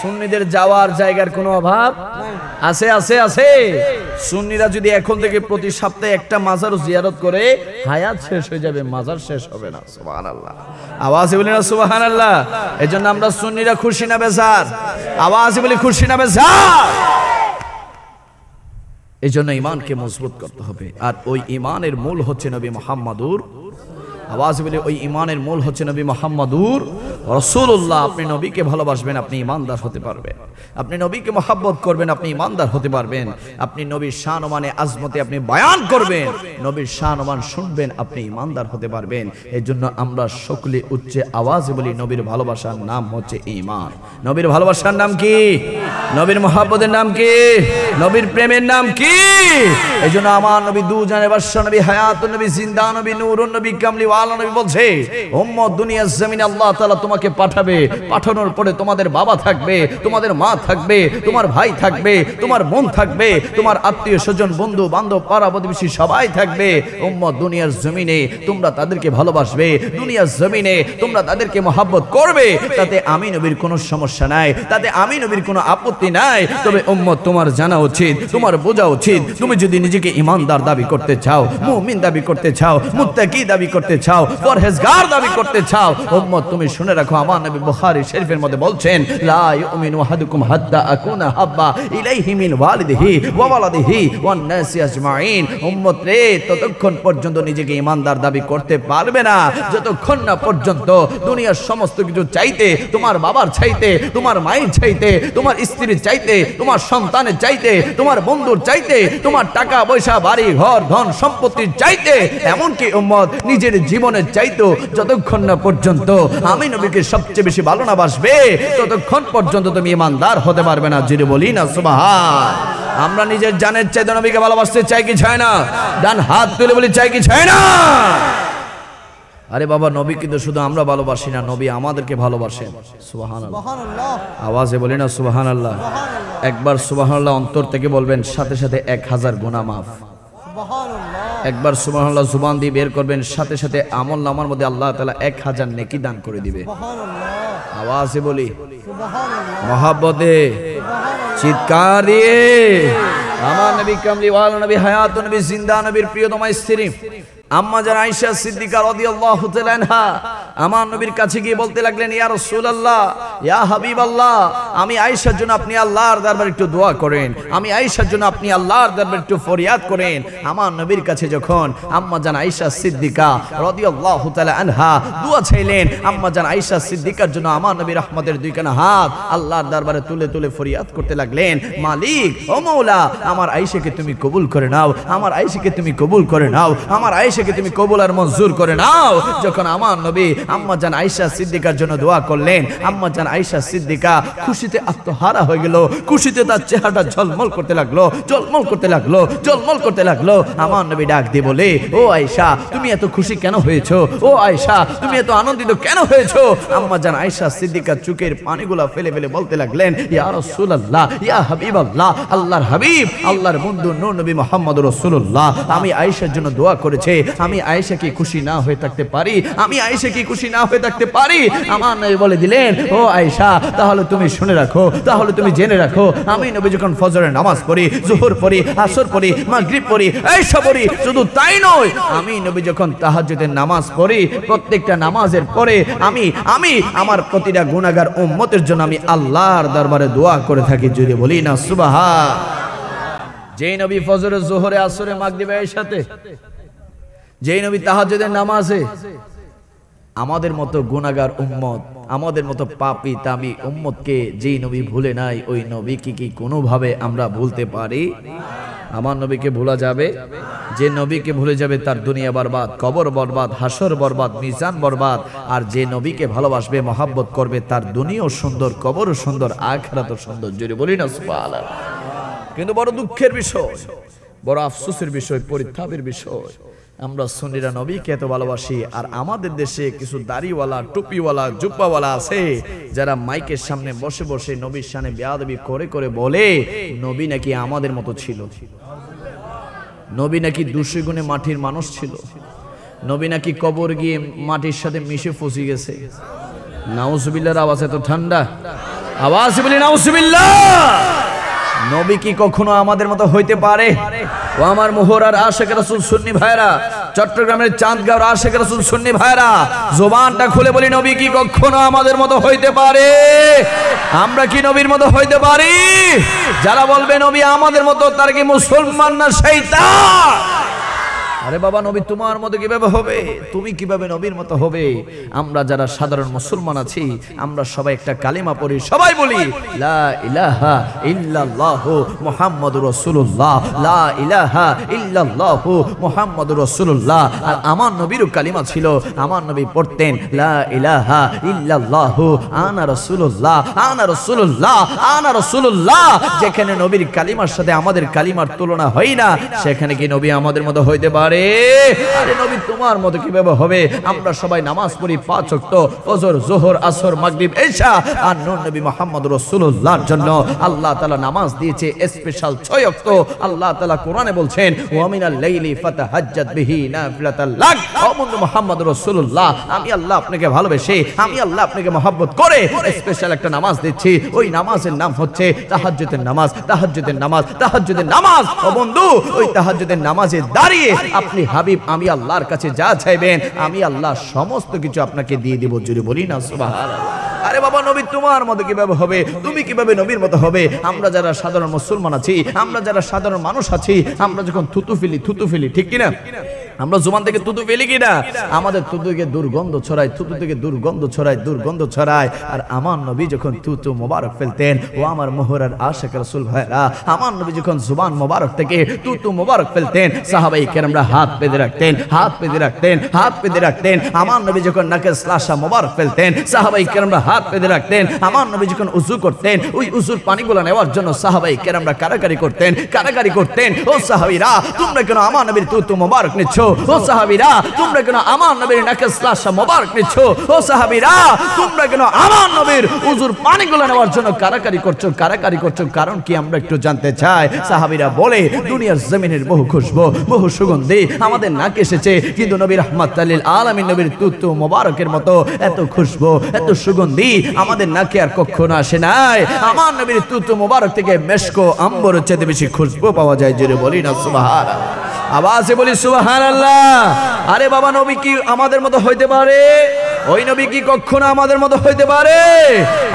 A: সুন্নিদের যাওয়ার জায়গার কোনো অভাব আছে? আছে আছে। সুন্নিরা যদি এখন থেকে প্রতি সপ্তাহে একটা মাজার জিয়ারত করে হায়াত শেষ হয়ে যাবে, মাজার শেষ হবে না। সুবহানাল্লাহ, আওয়াজে বলি না সুবহানাল্লাহ। এজন্য আমরা সুন্নিরা খুশি না বেজার? আওয়াজে বলি খুশি না বেজার? এজন্য ঈমানকে মজবুত করতে হবে। আর ওই ঈমানের মূল হচ্ছে নবী মুহাম্মদুর, আওয়াজ বলে ওই ঈমানের মূল হচ্ছে নবী মুহাম্মদুর রাসূলুল্লাহ। আপনি নবীকে ভালোবাসবেন, আপনি ঈমানদার হতে পারবেন। আপনি নবীকে মহব্বত করবেন, আপনি ঈমানদার হতে পারবেন। আপনি নবীর শান ও মানে আজমতে আপনি বয়ান করবেন, নবীর শান ও মান শুনবেন, আপনি ঈমানদার হতে পারবেন। এজন্য আমরা সকলে উচ্চ আওয়াজে বলি নবীর ভালোবাসার নাম হচ্ছে ঈমান। নবীর ভালোবাসার নাম কি? নবীর মহব্বতের নাম কি? নবীর প্রেমের নাম কি? এজন্য আমার নবী দুজানে বাদশা নবী, হায়াতুন নবী, জিন্দা নবী, নূরুন নবী, কামলি ওয়ালা নবী বলছে, উম্মত দুনিয়ার জমিনে আল্লাহ তাআলা তোমাকে পাঠাবে। পাঠানোর পরে তোমাদের বাবা থাকবে, তোমাদের মা থাকবে, তোমার ভাই থাকবে, তোমার বোন থাকবে, তোমার আত্মীয় স্বজন, বন্ধু বান্ধব, পাড়া প্রতিবেশী সবাই থাকবে। উম্মত দুনিয়ার জমিনে তোমরা তাদেরকে ভালোবাসবে, দুনিয়ার জমিনে তোমরা তাদেরকে মহব্বত করবে। তাতে আমি নবীর কোনো সমস্যা নাই, তাতে আমি নবীর কোনো আপত্তি নাই। তবে উম্মত তোমার জানা উচিত, তোমার বোঝা উচিত, তুমি যদি নিজেকে ঈমানদার দাবি করতে চাও, মুমিন দাবি করতে চাও, মুত্তাকি দাবি করতে চাও, পরহেজগার দাবি করতে চাও, উম্মত তুমি শুনে রাখো, আমার নবী বুখারী শরীফের মধ্যে বলছেন, লা ইউমিনু আহাদুকুম হাত্তা আকুনা হাব্বা ইলাইহি মিন ওয়ালিদিহি ওয়া ওয়ালাদিহি ওয়ান নাসি আজমাইন। উম্মত রে, ততক্ষণ পর্যন্ত নিজেকে ঈমানদার দাবি করতে পারবে না যতক্ষণ না পর্যন্ত দুনিয়ার সমস্ত কিছু চাইতে, তোমার বাবার চাইতে, তোমার মায়ের চাইতে, তোমার স্ত্রীর চাইতে, তোমার সন্তানের চাইতে, তোমার বন্ধুর চাইতে, তোমার টাকা পয়সা, বাড়ি ঘর, ধন সম্পত্তির চাইতে, এমনকি উম্মত নিজের জীবনের চাইতো যতক্ষণ না পর্যন্ত আমি নবীকে সবচেয়ে বেশি ভালো না বাসবে ততক্ষণ পর্যন্ত তুমি ঈমানদার হতে পারবে না। জোরে বলি না সুবহান। আমরা নিজের জানের চাইতে নবীকে ভালোবাসতে চাই কি চাই না? ডান হাত তুলে বলি চাই কি চাই না? আরে বাবা, নবী কিন্তু শুধু আমরা ভালোবাসি না, নবী আমাদেরকে ভালোবাসেন। সুবহানাল্লাহ, আওয়াজে বলি না সুবহানাল্লাহ। একবার সুবহানাল্লাহ অন্তর থেকে বলবেন, সাথে সাথে 1000 গুনাহ মাফ। একবার সুবহানাল্লাহ জুবান দিয়ে বের করবেন, সাথে সাথে আমল নামার মধ্যে আল্লাহ তাআলা 1000 নেকি দান করে দিবে। আওয়াজে বলি মহব্বতে, চিৎকার দিয়ে। আমার নবী কামলি ওয়ালা নবী, হায়াতুন নবী, জিন্দা নবীর প্রিয়তমা স্ত্রী আম্মা জান আয়েশা সিদ্দিকা রাদিয়াল্লাহু তাআলা আনহা আমার নবীর কাছে গিয়ে বলতে লাগলেন, ইয়া রাসূলুল্লাহ, ইয়া হাবিবাল্লাহ, আমি আয়েশার জন্য আপনি আল্লাহর দরবারে একটু দোয়া করেন, আমি আয়েশার জন্য আপনি আল্লাহর দরবারে একটু ফরিয়াদ করেন। আমার নবীর কাছে যখন আম্মা জান আয়েশা সিদ্দিকা রাদিয়াল্লাহু তাআলা আনহা দোয়া চাইলেন, আম্মা জান আয়েশা সিদ্দিকার জন্য আমার নবী রহমতের দুইখানা হাত আল্লাহর দরবারে তুলে তুলে ফরিয়াদ করতে লাগলেন, মালিক ও মাওলা, আমার আয়েশাকে তুমি কবুল করে নাও, আমার আয়েশাকে তুমি কবুল করে নাও, আমার আয়েশাকে তুমি কবুল আর মঞ্জুর করে নাও। যখন আমার নবী আম্মা জান আয়েশা সিদ্দিকার জন্য দোয়া করলেন, আম্মা জান আয়েশা সিদ্দিকা খুশিতে আত্মহারা হয়ে গেল, খুশিতে তার চেহারাটা ঝলমল করতে লাগলো, ঝলমল করতে লাগলো, ঝলমল করতে লাগলো। আমার নবী ডাক দিয়ে বলে, ও আয়েশা, তুমি এত খুশি কেন হয়েছো? ও আয়েশা, তুমি এত আনন্দিত কেন হয়েছো? আম্মা জান আয়েশা সিদ্দিকা চোখের পানিগুলা ফেলে ফেলে বলতে লাগলেন, ইয়া রাসূলুল্লাহ, ইয়া হাবিবাল্লাহ, আল্লাহর হাবিব, আল্লাহর বন্ধু নূর নবী মুহাম্মদুর রাসূলুল্লাহ, আমি আয়েশার জন্য দোয়া করেছি, আমি আয়েশা কি খুশি না হয়ে থাকতে পারি? আমি আয়েশা কি খুশি না হয়ে থাকতে পারি? আমার নবী বলে দিলেন, ও আয়েশা, তাহলে তুমি শুনে রাখো, তাহলে তুমি জেনে রাখো, আমি নবী যখন ফজরের নামাজ পড়ি, যোহর পড়ি, আসর পড়ি, মাগরিব পড়ি, এশা পড়ি, শুধু তাই নয়, আমি নবী যখন তাহাজ্জুদের নামাজ পড়ি, প্রত্যেকটা নামাজের পরে আমি আমার প্রতিটা গুনাহগার উম্মতের জন্য আমি আল্লাহর দরবারে দোয়া করে থাকি। যদি বলি না সুবহান। যেই নবী ফজরে, যোহরে, আসরে, মাগরিবে, এশাতে, যেই নবী তাহাজ্জুদের নামাজে আমাদের মতো গুনাহগার উম্মত, আমাদের মতো পাপী তামি উম্মতকে যেই নবী ভুলে নাই, ওই নবীকে কি কোনোভাবে আমরা ভুলতে পারি? আমার নবীকে ভোলা যাবে? যে নবীকে ভুলে যাবে তার দুনিয়া বরবাদ, কবর বরবাদ, হাসর বরবাদ, মিজান বরবাদ। আর যে নবীকে ভালোবাসবে, মহব্বত করবে, তার দুনিয়াও সুন্দর, কবরও সুন্দর, আখিরাতও সুন্দর। জোরে বলি না সুবহানাল্লাহ। কিন্তু বড় দুঃখের বিষয়, বড় আফসোসের বিষয়, পরিতাপের বিষয়, আমরা সুন্নিরা নবীকে এত ভালোবাসি, আর আমাদের দেশে কিছু দাড়িওয়ালা, টুপিওয়ালা, জুব্বাওয়ালা আছে যারা মাইকের সামনে বসে বসে নবীর শানে বেয়াদবি করে করে বলে নবী নাকি আমাদের মতো ছিল, নবী নাকি 200 গুণে মাটির মানুষ ছিল, নবী নাকি কবর গিয়ে মাটির সাথে মিশে ফসে গেছে। নাউজুবিল্লাহর আওয়াজ এত ঠান্ডা, আওয়াজ বলি নাউজুবিল্লাহ। নবী কি কখনো আমাদের মতো হইতে পারে? ও আমার মোহরার আশেক রাসূল সুন্নি ভাইরা, চট্টগ্রামের চাঁদগাঁওর আশেক রাসূল সুন্নি ভাইরা, জবানটা খুলে বলি, নবী কি কখনো আমাদের মতো হইতে পারে? আমরা কি নবীর মতো হইতে পারি? যারা বলবে নবী আমাদের মতো, তারা কি মুসলমান না শয়তান? আরে বাবা, নবী তোমার মতো কিভাবে হবে? তুমি কিভাবে নবীর মতো হবে? আমরা যারা সাধারণ মুসলমান আছি, আমরা সবাই একটা কালিমা পড়ি, সবাই বলি লা ইলাহা ইল্লাল্লাহু মুহাম্মাদুর রাসূলুল্লাহ, লা ইলাহা ইল্লাল্লাহু মুহাম্মাদুর রাসূলুল্লাহ। আর আমার নবীরও কালিমা ছিল, আমার নবী পড়তেন লা ইলাহা ইল্লাল্লাহু আনা রাসূলুল্লাহ, আনা রাসূলুল্লাহ, আনা রাসূলুল্লাহ। যেখানে নবীর কালিমার সাথে আমাদের কালিমার তুলনা হয় না, সেখানে কি নবী আমাদের মতো হইতে পারে? আরে নবী তোমার মতো কিভাবে হবে? আমরা সবাই নামাজ পড়ি 5 ওয়াক্ত, ফজর, যোহর, আসর, মাগরিব, ইশা। আর নূর নবী মুহাম্মদ রাসূলুল্লাহর জন্য আল্লাহ তাআলা নামাজ দিয়েছে স্পেশাল 6 ওয়াক্ত। আল্লাহ তাআলা কোরআনে বলছেন ওয়া মিনাল লাইলি ফাতাহাজ্জাত বিহি নাফিলাতাল লাক। ও বন্ধু মুহাম্মদ রাসূলুল্লাহ, আমি আল্লাহ আপনাকে ভালোবেসে, আমি আল্লাহ আপনাকে মহব্বত করে স্পেশাল একটা নামাজ দিচ্ছি। ওই নামাজের নাম হচ্ছে তাহাজ্জুদের নামাজ, তাহাজ্জুদের নামাজ, তাহাজ্জুদের নামাজ। ও বন্ধু, ওই তাহাজ্জুদের নামাজে দাঁড়িয়ে আপনি হাবিব আমি আল্লাহর কাছে যা চাইবেন, আমি আল্লাহ সমস্ত কিছু আপনাকে দিয়ে দিব। জোরে বলি না সুবহানাল্লাহ। আরে বাবা, নবী তোমার মতো কিভাবে হবে? তুমি কিভাবে নবীর মতো হবে? আমরা যারা সাধারণ মুসলমান আছি, আমরা যারা সাধারণ মানুষ আছি, আমরা যখন থুতু ফেলি, ঠিক কিনা? আমরা জুবান থেকে থুতু ফেলি কিনা? আমাদের থুতু থেকে দুর্গন্ধ ছড়ায়, থুতু থেকে দুর্গন্ধ ছড়ায়। আর আমার নবী যখন থুতু মোবারক ফেলতেন, ও আমার মোহরার আশেক রাসূল ভাইরা, আমার নবী যখন জুবান মোবারক থেকে থুতু মোবারক ফেলতেন, সাহাবায়ে কেরামরা হাত পেতে রাখতেন। আমার নবী যখন নাকে শ্লাসা মোবারক ফেলতেন, সাহাবায়ে কেরামরা হাত পেতে রাখতেন। আমার নবী যখন উযু করতেন, ওই উযুর পানিগুলো নেওয়ার জন্য সাহাবায়ে কেরামরা কারাকারি করতেন। ও সাহাবীরা, তোমরা কেন আমার নবীর থুতু মোবারক নিচ্ছ? ও সাহাবীরা, তোমরা কেন আমার নবীর নাকে শ্লাসা মোবারক নিচ্ছ? ও সাহাবীরা, তোমরা কেন আমার নবীর উযুর পানিগুলো নেওয়ার জন্য কারাকারি করছো? কারণ কি আমরা একটু জানতে চাই। সাহাবীরা বলে দুনিয়ার জমিনের বহু খুশবু, বহু সুগন্ধি আমাদের নাকে এসেছে, কিন্তু নবী রাহমাতুল লিল আলামিন নবীর থুতু মোবারকের মতো এত খুশবু, এত সুগন্ধি আমাদের নাকে আর কখনো আসে নাই। আমার নবীর থুতু মোবারক থেকে মেশকো আম্বরের চেয়ে বেশি খুশবু পাওয়া যায়। জোরে বলি না সুবহানাল্লাহ, আওয়াজে বলি সুবহানাল্লাহ। আরে বাবা, নবী কি আমাদের মতো হইতে পারে? ওই নবী কি কখনো আমাদের মতো হইতে পারে?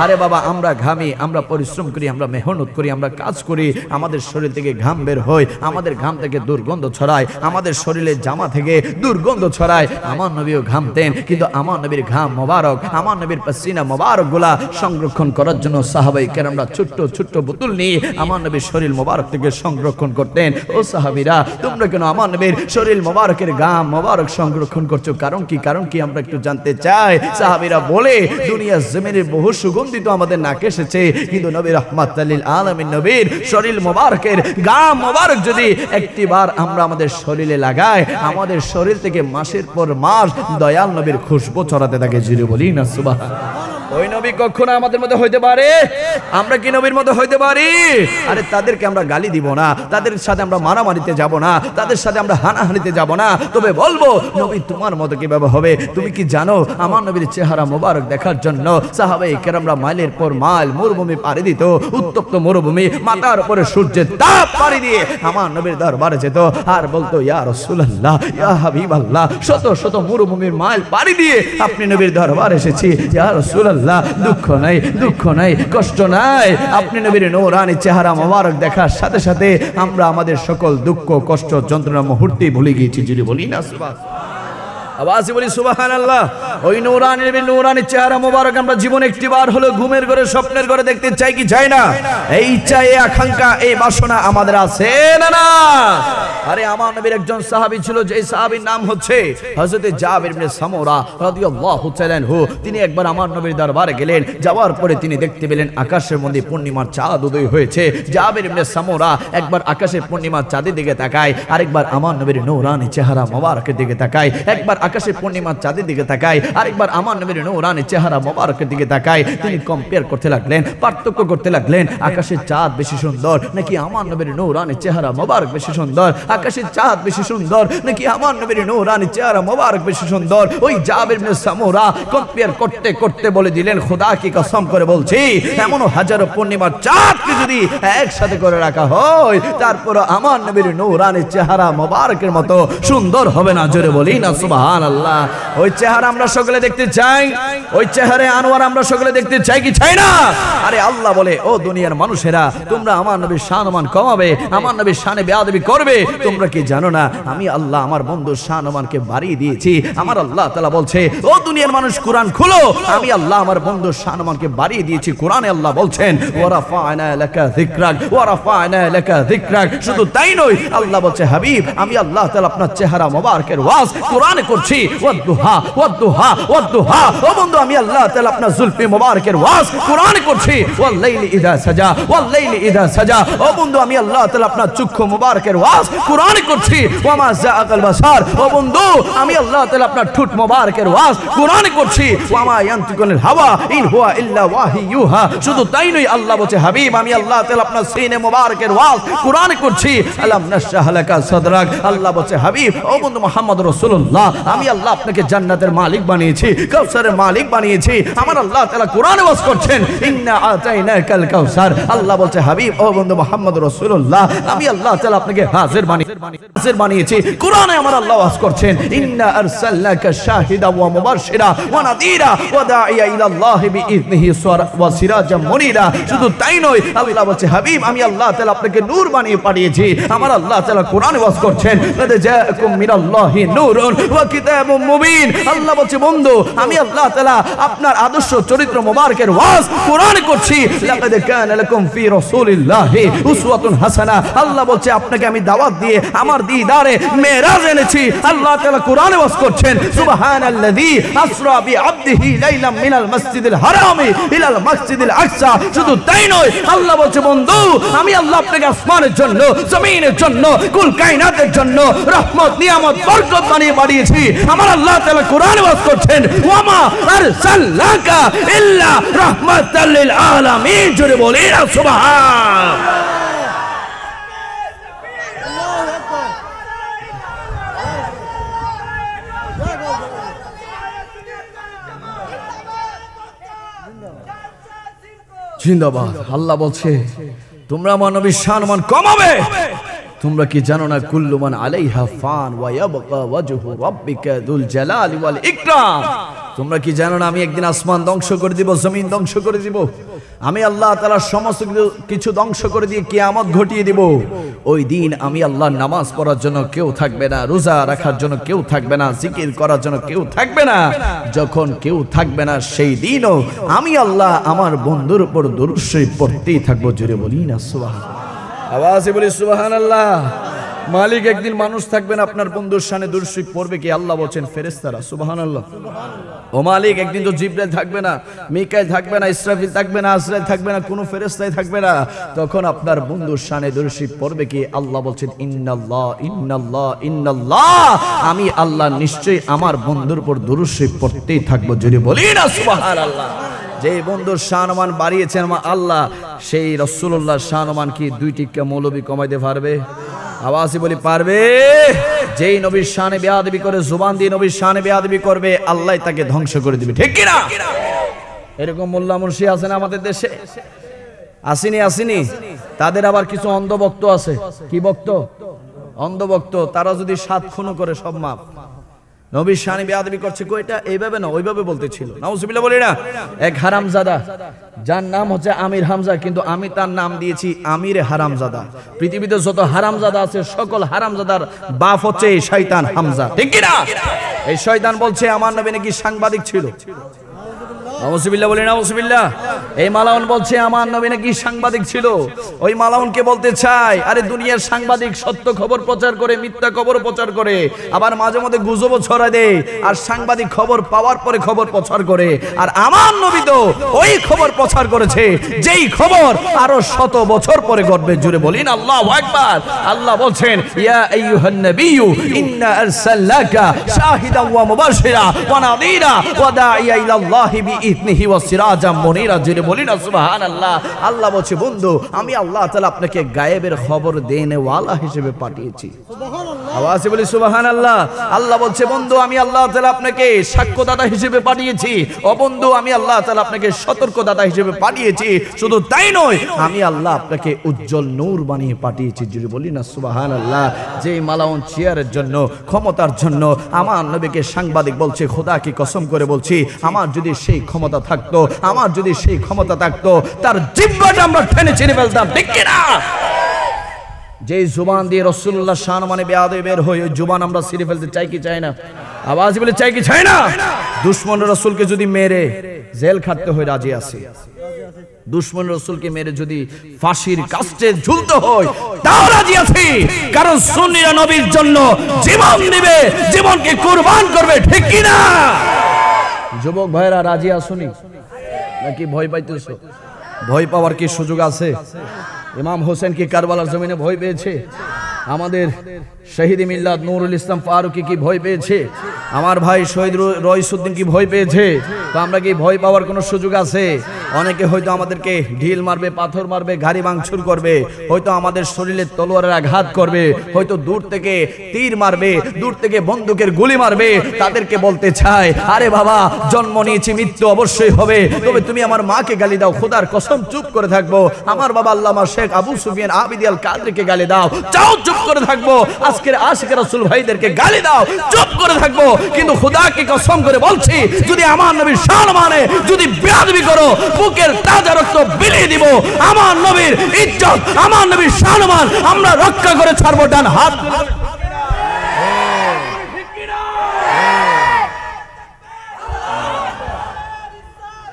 A: আরে বাবা, আমরা ঘামি, আমরা পরিশ্রম করি, আমরা মেহনত করি, আমরা কাজ করি, আমাদের শরীর থেকে ঘাম বের হয়, আমাদের ঘাম থেকে দুর্গন্ধ ছড়ায়, আমাদের শরীরের জামা থেকে দুর্গন্ধ ছড়ায়। আমার নবীও ঘামতেন, কিন্তু আমার নবীর ঘাম মোবারক, আমার নবীর পাসিনা মোবারক গুলা সংরক্ষণ করার জন্য সাহাবায়ে কেরামরা ছোট্ট বোতল নিয়ে আমার নবীর শরীর মোবারক থেকে সংরক্ষণ করতেন। ও সাহাবীরা, তোমরা কেন আমার নবীর শরীর মোবারকের ঘাম মোবারক সংরক্ষণ করছো? কারণ কি আমরা একটু জানতে চাই। সাহাবীরা বলে দুনিয়ার জমিনের বহু সুগন্ধি তো আমাদের নাকে এসেছে, কিন্তু নবী রাহমাতুল লিল আলামিন নবীর শরীর মোবারকের ঘাম মোবারক যদি একটিবার আমরা আমাদের শরীরে লাগাই, আমাদের শরীর থেকে মাসের পর মাস দয়াল নবীর খুশবু ছড়াতে থাকে। জোরে বলি না সুবহানাল্লাহ। ওই নবী কখনো আমাদের মতো হইতে পারে? আমরা কি নবীর মতো হইতে পারি? আরে তাদেরকে আমরা গালি দিব না, তাদের সাথে আমরা মারামারিতে যাব না, তাদের সাথে আমরা হানাহানিতে যাব না, তবে বলবো নবী তোমার মতো কিভাবে হবে? তুমি কি জানো আমার নবীর চেহারা মোবারক দেখার জন্য সাহাবায়ে কেরামরা মাইলের পর মাইল মরুভূমি পাড়ি দিত, উত্তপ্ত মরুভূমি, মাথার উপরে সূর্যের তাপ পাড়ি দিয়ে আমার নবীর দরবারে যেত আর বলতো ইয়া রাসূলুল্লাহ, ইয়া হাবিবাল্লাহ, শত মরুভূমির মাইল পাড়ি দিয়ে আপনি নবীর দরবারে এসেছি। ইয়া রাসূলুল্লাহ, দুঃখ নাই, কষ্ট নাই। আপনি নবীর নূরানি চেহারা মোবারক দেখার সাথে সাথে আমরা আমাদের সকল দুঃখ, কষ্ট, যন্ত্রণা মুহূর্তে ভুলে গিয়েছি। যদি বলি না সুবহানাল্লাহ। আওয়াজে বলি সুবহানাল্লাহ। ওই নূরানি চেহারা মোবারক আমরা জীবনে একটিবার হলো ঘুমের ঘরে স্বপ্নের ঘরে দেখতে চাই কি চাই না? এই ইচ্ছা, এই আকাঙ্ক্ষা, এই বাসনা আমাদের আছে না না? আরে আমার নবীর একজন সাহাবী ছিল, যে সাহাবীর নাম হচ্ছে হযরত জাবির ইবনে সামুরা রাদিয়াল্লাহু তাআলা আনহু। তিনি একবার আমার নবীর দরবারে গেলেন, যাওয়ার পরে তিনি দেখতে পেলেন আকাশের মধ্যে পূর্ণিমার চাঁদ উদয় হয়েছে। জাবির ইবনে সামুরা একবার আকাশের পূর্ণিমার চাঁদের দিকে তাকায়, আরেকবার আমার নবীর নূরানি চেহারা মোবারকের দিকে তাকায়। একবার আকাশের পূর্ণিমার চাঁদের দিকে তাকায়, আরেকবার আমার নবীর নূরানি চেহারা মোবারকের দিকে তাকায়। তিনি কম্পেয়ার করতে লাগলেন, পার্থক্য করতে লাগলেন, আকাশের চাঁদ বেশি সুন্দর নাকি আমার নবীর নূরানি চেহারা মোবারক বেশি সুন্দর? আকাশের চাঁদ বেশি সুন্দর নাকি আমার নবীর নূরানি চেহারা মোবারক বেশি সুন্দর? ওই জাবির ইবনে সামুরা কম্পেয়ার করতে করতে বলে দিলেন, খোদা কি কসম করে বলছি, এমন হাজারো পূর্ণিমার চাঁদকে যদি একসাথে করে রাখা হয়, তারপর আমার নবীর নূরানি চেহারা মোবারকের মতো সুন্দর হবে না। জোরে বলি না সুবহানাল্লাহ। ওই চেহারা আমরা সকলে দেখতে চাই, ওই চেহারা আনোয়ার আমরা সকলে দেখতে চাই কি চাই না? আরে আল্লাহ বলে, ও দুনিয়ার মানুষেরা, তোমরা আমার নবীর শানমান কমাবে, আমার নবীর শানে বেয়াদবি করবে। তোমরা কি জানো না আমি আল্লাহ আমার বন্ধুর শানমানকে বাড়িয়ে দিয়েছি? আমার আল্লাহ তাআলা বলছে, ও দুনিয়ার মানুষ কোরআন খুলো, আমি আল্লাহ আমার বন্ধুর শানমানকে বাড়িয়ে দিয়েছি। কোরআনে আল্লাহ বলছেন, ওয়া রাফা'না লাকা যিকরাক ওয়া রাফা'না লাকা যিকরাক। শুধু তাই নয়, আল্লাহ বলছে, হাবিব আমি আল্লাহ তাআলা আপনার চেহারা মোবারকের ওয়াজ কোরআনে করছি। ওয়াদুহা ওয়াদুহা ওয়াদুহা। ও বন্ধু আমি আল্লাহ তাআলা আপনার জুলফি মোবারকের ওয়াজ কোরআনে করছি। ওয়াল লাইলি ইযা সাজা ওয়াল লাইলি ইযা সাজা। ও বন্ধু আমি আল্লাহ তাআলা আপনার চক্ষু মোবারকের ওয়াজ কোরআনে করছি। ওয়া মা যাআকাল বাসার। ও বন্ধু আমি আল্লাহ তাআলা আপনার ঠোঁট মোবারকের ওয়াজ কোরআনে করছি। ওয়া মা ইয়ানতিকুল হাওয়া ইন হুয়া ইল্লা ওয়াহিয়ুহা। শুধু তাই নয়, আল্লাহ বলছে, হাবিব আমি আল্লাহ তাআলা আপনার সিনে মোবারকের ওয়াজ কোরআনে করছি। আলাম নাশরাহ লাকা সাদরাক। আল্লাহ বলছে, হাবিব ও বন্ধু মুহাম্মদ রাসূলুল্লাহ, আমি আল্লাহ আপনাকে জান্নাতের মালিক বানিয়েছি, কাউসারের মালিক বানিয়েছি। আমার আল্লাহ তাআলা কোরআনে ওয়াজ করছেন, ইন্না আতাইনাকাল কাউসার। আল্লাহ বলছে, হাবিব ও বন্ধু মুহাম্মদ রাসূলুল্লাহ, আমি আল্লাহ তাআলা আপনাকে হাজির বানিয়েছি। কোরআনে আমার আল্লাহ ওয়াজ করছেন, ইন্না আরসালনাকা শাহিদা ওয়া মুবাশশিরা ওয়া নাযীরা ওয়া দাঈয়া ইলাল্লাহি বিইذনিহি ওয়া সিরাজাম মুনীরা। শুধু তাই নয়, আল্লাহ বলছে, হাবিব আমি আল্লাহ তাআলা আপনাকে নূর বানিয়ে পাঠিয়েছি। আমার আল্লাহ তাআলা কোরআনে ওয়াজ করছেন, লাদ জাআকুম মিনাল্লাহি নূরুন ওয়া কিতাবুম মুবিন। আল্লাহ বলছে, বন্ধু আমি আল্লাহ তাআলা আপনার আদর্শ চরিত্র মোবারকের ওয়াজ কোরআনে করছি। লাকাদ কানা লাকুম ফি রাসূলিল্লাহি উসওয়াতুন হাসানাহ। আল্লাহ বলছে, আপনাকে আমি দাওয়াত দিয়ে আমার দিদারে মেরাজ এনেছি। আল্লাহ তাআলা কোরআনে ওয়াজ করছেন, সুবহানাল্লাযী আসরা বিআবদিহি লাইলাম মিনাল মাসজিদিল হারামি ইলাল মাসজিদিল আকসা। শুধু তাই নয়, আল্লাহ বলছে, বন্ধু আমি আল্লাহ আপনাকে আসমানের জন্য, জমিনের জন্য, কুল কায়নাতের জন্য রহমত, নিয়ামত, বরকত বানিয়ে পাঠিয়েছি। আমার আল্লাহ তাআলা কোরআনে ওয়াজ করছেন, ওয়া মা আরসালনাকা ইল্লা রাহমাতাল লিল আলামিন। জোরে বলি না সুবহান। জিন্দাবাদ। আল্লাহ বলছে, তোমরা আমার নবীর সম্মান কমাবে। তোমরা কি জানো না, কুল্লু মান আলাইহা ফান ওয়া ইয়াবকা ওয়াজহু রাব্বিকা যুল জালালি ওয়াল ইকরাম। তোমরা কি জানো না আমি একদিন আসমান ধ্বংস করে দিব, জমিন ধ্বংস করে দিব। আমি আল্লাহ তাআলা সমস্ত কিছু ধ্বংস করে দিয়ে কিয়ামত ঘটিয়ে দিব। ওই দিন আমি আল্লাহর নামাজ পড়ার জন্য কেউ থাকবে না, রোজা রাখার জন্য কেউ থাকবে না, জিকির করার জন্য কেউ থাকবে না। যখন কেউ থাকবে না, সেই দিনও আমি আল্লাহ আমার বন্ধুর উপর দুরূদ শরীফ পড়তেই থাকবো। জোরে বলি না সুবহানাল্লাহ। আওয়াজে বলি সুবহানাল্লাহ। মালিক একদিন মানুষ থাকবেন, আপনার বন্ধুর শানে দুরূদ শরীফ পড়বে কি? আল্লাহ বলেন ফেরেশতারা। সুবহানাল্লাহ। ও মালিক একদিন তো জিবরাইল থাকবে না, মিকাইল থাকবে না, ইসরাফিল থাকবে না, আজরাইল থাকবে না, কোনো ফেরেশতাই থাকবে না। তখন আপনার বন্ধুর শানে দুরূদ শরীফ পড়বে কি? আল্লাহ বলেন ইন্নাল্লাহ ইন্নাল্লাহ ইন্নাল্লাহ। আমি আল্লাহ নিশ্চয়ই আমার বন্ধুর উপর দুরূদ শরীফ পড়তেই থাকবো। জোরে বলি না সুবহানাল্লাহ। যে বন্ধুর শানমান বাড়িয়েছেন আল্লাহ, সেই রাসূলুল্লাহর শানমান কি দুই টিক্কা মৌলবি কমাইতে পারবে? আওয়াজে বলি পারবে? যেই নবীর শানে বেয়াদবি করে, জুবান দিয়ে নবীর শানে বেয়াদবি করবে, আল্লাহ তাকে ধ্বংস করে দিবে। ঠিক কি না? এরকম মোল্লা মুর্শিদ আছেন আমাদের দেশে, আসেনি? তাদের আবার কিছু অন্ধভক্ত আছে। কি ভক্ত? অন্ধভক্ত। তারা যদি 7 খুন করে সব মাপ। নবীর শানে বেয়াদবি করছে, কয়টা এইভাবে না ওইভাবে বলতেছিল। নাউজুবিল্লাহ বলি না। এক হারামজাদা, যার নাম হচ্ছে আমির হামজা, কিন্তু আমি তার নাম দিয়েছি আমিরে হারামজাদা। পৃথিবীতে যত হারামজাদা আছে, সকল হারামজাদার বাপ হচ্ছে শয়তান হামজা। ঠিক কি না? এই শয়তান বলছে আমার নবী নাকি সাংবাদিক ছিল। নাউজুবিল্লাহ বলেন নাউজুবিল্লাহ। এই মালাউন বলছে আমার নবী নাকি সাংবাদিক ছিল। ওই মালাউনকে বলতে চাই, আরে দুনিয়ার সাংবাদিক সত্য খবর প্রচার করে, মিথ্যা খবর প্রচার করে, আবার মাঝে মধ্যে গুজবও ছড়ায় দেয়। আর সাংবাদিক খবর পাওয়ার পরে খবর প্রচার করে। আর আমার নবী তো ওই খবর প্রচার করেছে যেই খবর আরো 100 বছর পরে ঘটবে। জুড়ে বলেন আল্লাহু আকবার। আল্লাহ বলছেন, ইয়া আইয়ুহান নাবিয়্যু ইন্না আরসালনাকা শাহিদান ওয়া মুবাশশিরা ওয়া নাযীরা ওয়া দাঈয়া ইলাল্লাহি বিইذনিহি ওয়া সিরাজাম মুনীরা। জুড়ে বলেন সুবহানাল্লাহ। আল্লাহ বলছে, বন্ধু আমি আল্লাহ তাআলা আপনাকে গায়েবের খবর দেনেওয়ালা হিসেবে পাঠিয়েছি। আওয়াজে বলি সুবহানাল্লাহ। আল্লাহ বলছে, বন্ধু আমি আল্লাহ তাআলা আপনাকে সাক্ষ্যদাতা হিসেবে পাঠিয়েছি। ও বন্ধু আমি আল্লাহ তাআলা আপনাকে সতর্কদাতা হিসেবে পাঠিয়েছি। শুধু তাই নয়, আমি আল্লাহ আপনাকে উজ্জ্বল নূর বানিয়ে পাঠিয়েছি। জুড়ে বলি না সুবহানাল্লাহ। যেই মালাউন চেয়ারের জন্য, ক্ষমতার জন্য আমার নবীকে সাংবাদিক বলছে, খোদা কি কসম করে বলছি, আমার যদি সেই ক্ষমতা থাকতো, আমার যদি সেই ক্ষমতা থাকতো, তার জিহ্বাটা আমরা টেনে ছিঁড়ে ফেলতাম, ঠিক কি না? যে জুবান দিয়ে রাসূলুল্লাহ সম্মানে বেয়াদবি বের হয়, ওই জুবান আমরা ছিঁড়ে ফেলতে চাই কি চাই না? আওয়াজ বলে চাই কি চাই না? দুশমন রাসূলকে যদি মেরে জেল খাটতে হয় রাজি আছি। দুশমন রাসূলকে মেরে যদি ফাঁসির কাস্টে ঝুলতে হয় তাও রাজি আছি। কারণ সুন্নিরা নবীর জন্য জীবন দিবে, জীবনকে কুরবান করবে, ঠিক কি না? যুবক ভাইরা রাজি আসুনি নাকি ভয় পাইতেছো? ভয় পাওয়ার কি সুযোগ আছে? ইমাম হোসেন কি কারবালার জমিনে ভয় পেয়েছে? আমাদের শহীদ মিল্লাত নুরুল ইসলাম ফারুকি কি ভয় পেয়েছে? আমার ভাই শহীদ রইসউদ্দিন কি ভয় পেয়েছে? তো আমরা কি ভয় পাওয়ার কোনো সুযোগ আছে? অনেকে হয়তো আমাদেরকে ঢিল মারবে, পাথর মারবে, গাড়ি ভাঙচুর করবে, হয়তো আমাদের শরীরে তলোয়ারের আঘাত করবে, হয়তো দূর থেকে তীর মারবে, দূর থেকে বন্দুকের গুলি মারবে। তাদেরকে বলতে চাই, আরে বাবা জন্ম নিয়েছি, মৃত্যু অবশ্যই হবে, তবে তুমি আমার মাকে গালি দাও, খোদার কসম চুপ করে থাকবো। আমার বাবা আল্লামা শেখ আবু সুফিয়ান আবিদি আল কাদরিকে গালি দাও, চাও চুপ করে থাকবো। আজকের আশিক রাসূল ভাইদেরকে গালি দাও, চুপ করে থাকবো। কিন্তু খোদাকে কসম করে বলছি, যদি আমার নবীর সম্মানে যদি বেয়াদবি করো, বুকের তাজা রক্ত বিলিয়ে দিব। আমার নবীর ইজ্জত, আমার নবীর সম্মান আমরা রক্ষা করে ছাড়বো। ডান হাত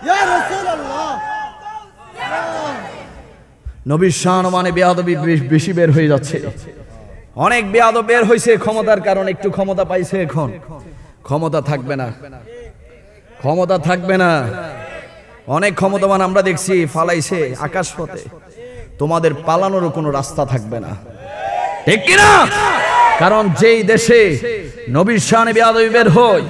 B: ইয়া রাসূলুল্লাহ।
A: নবীর সম্মানে বেয়াদবি বেশি বের হয়ে যাচ্ছে। অনেক বেয়াদব বের হয়েছে ক্ষমতার কারণে, একটু ক্ষমতা পাইছে, এখন ক্ষমতা থাকবে না, ক্ষমতা থাকবে না। অনেক ক্ষমতাবান আমরা দেখছি ফালাইছে আকাশ পথে, তোমাদের পালানোরও কোনো রাস্তা থাকবে না, ঠিক কি না? কারণ যেই দেশে নবীর শানে বেয়াদবি বের হয়,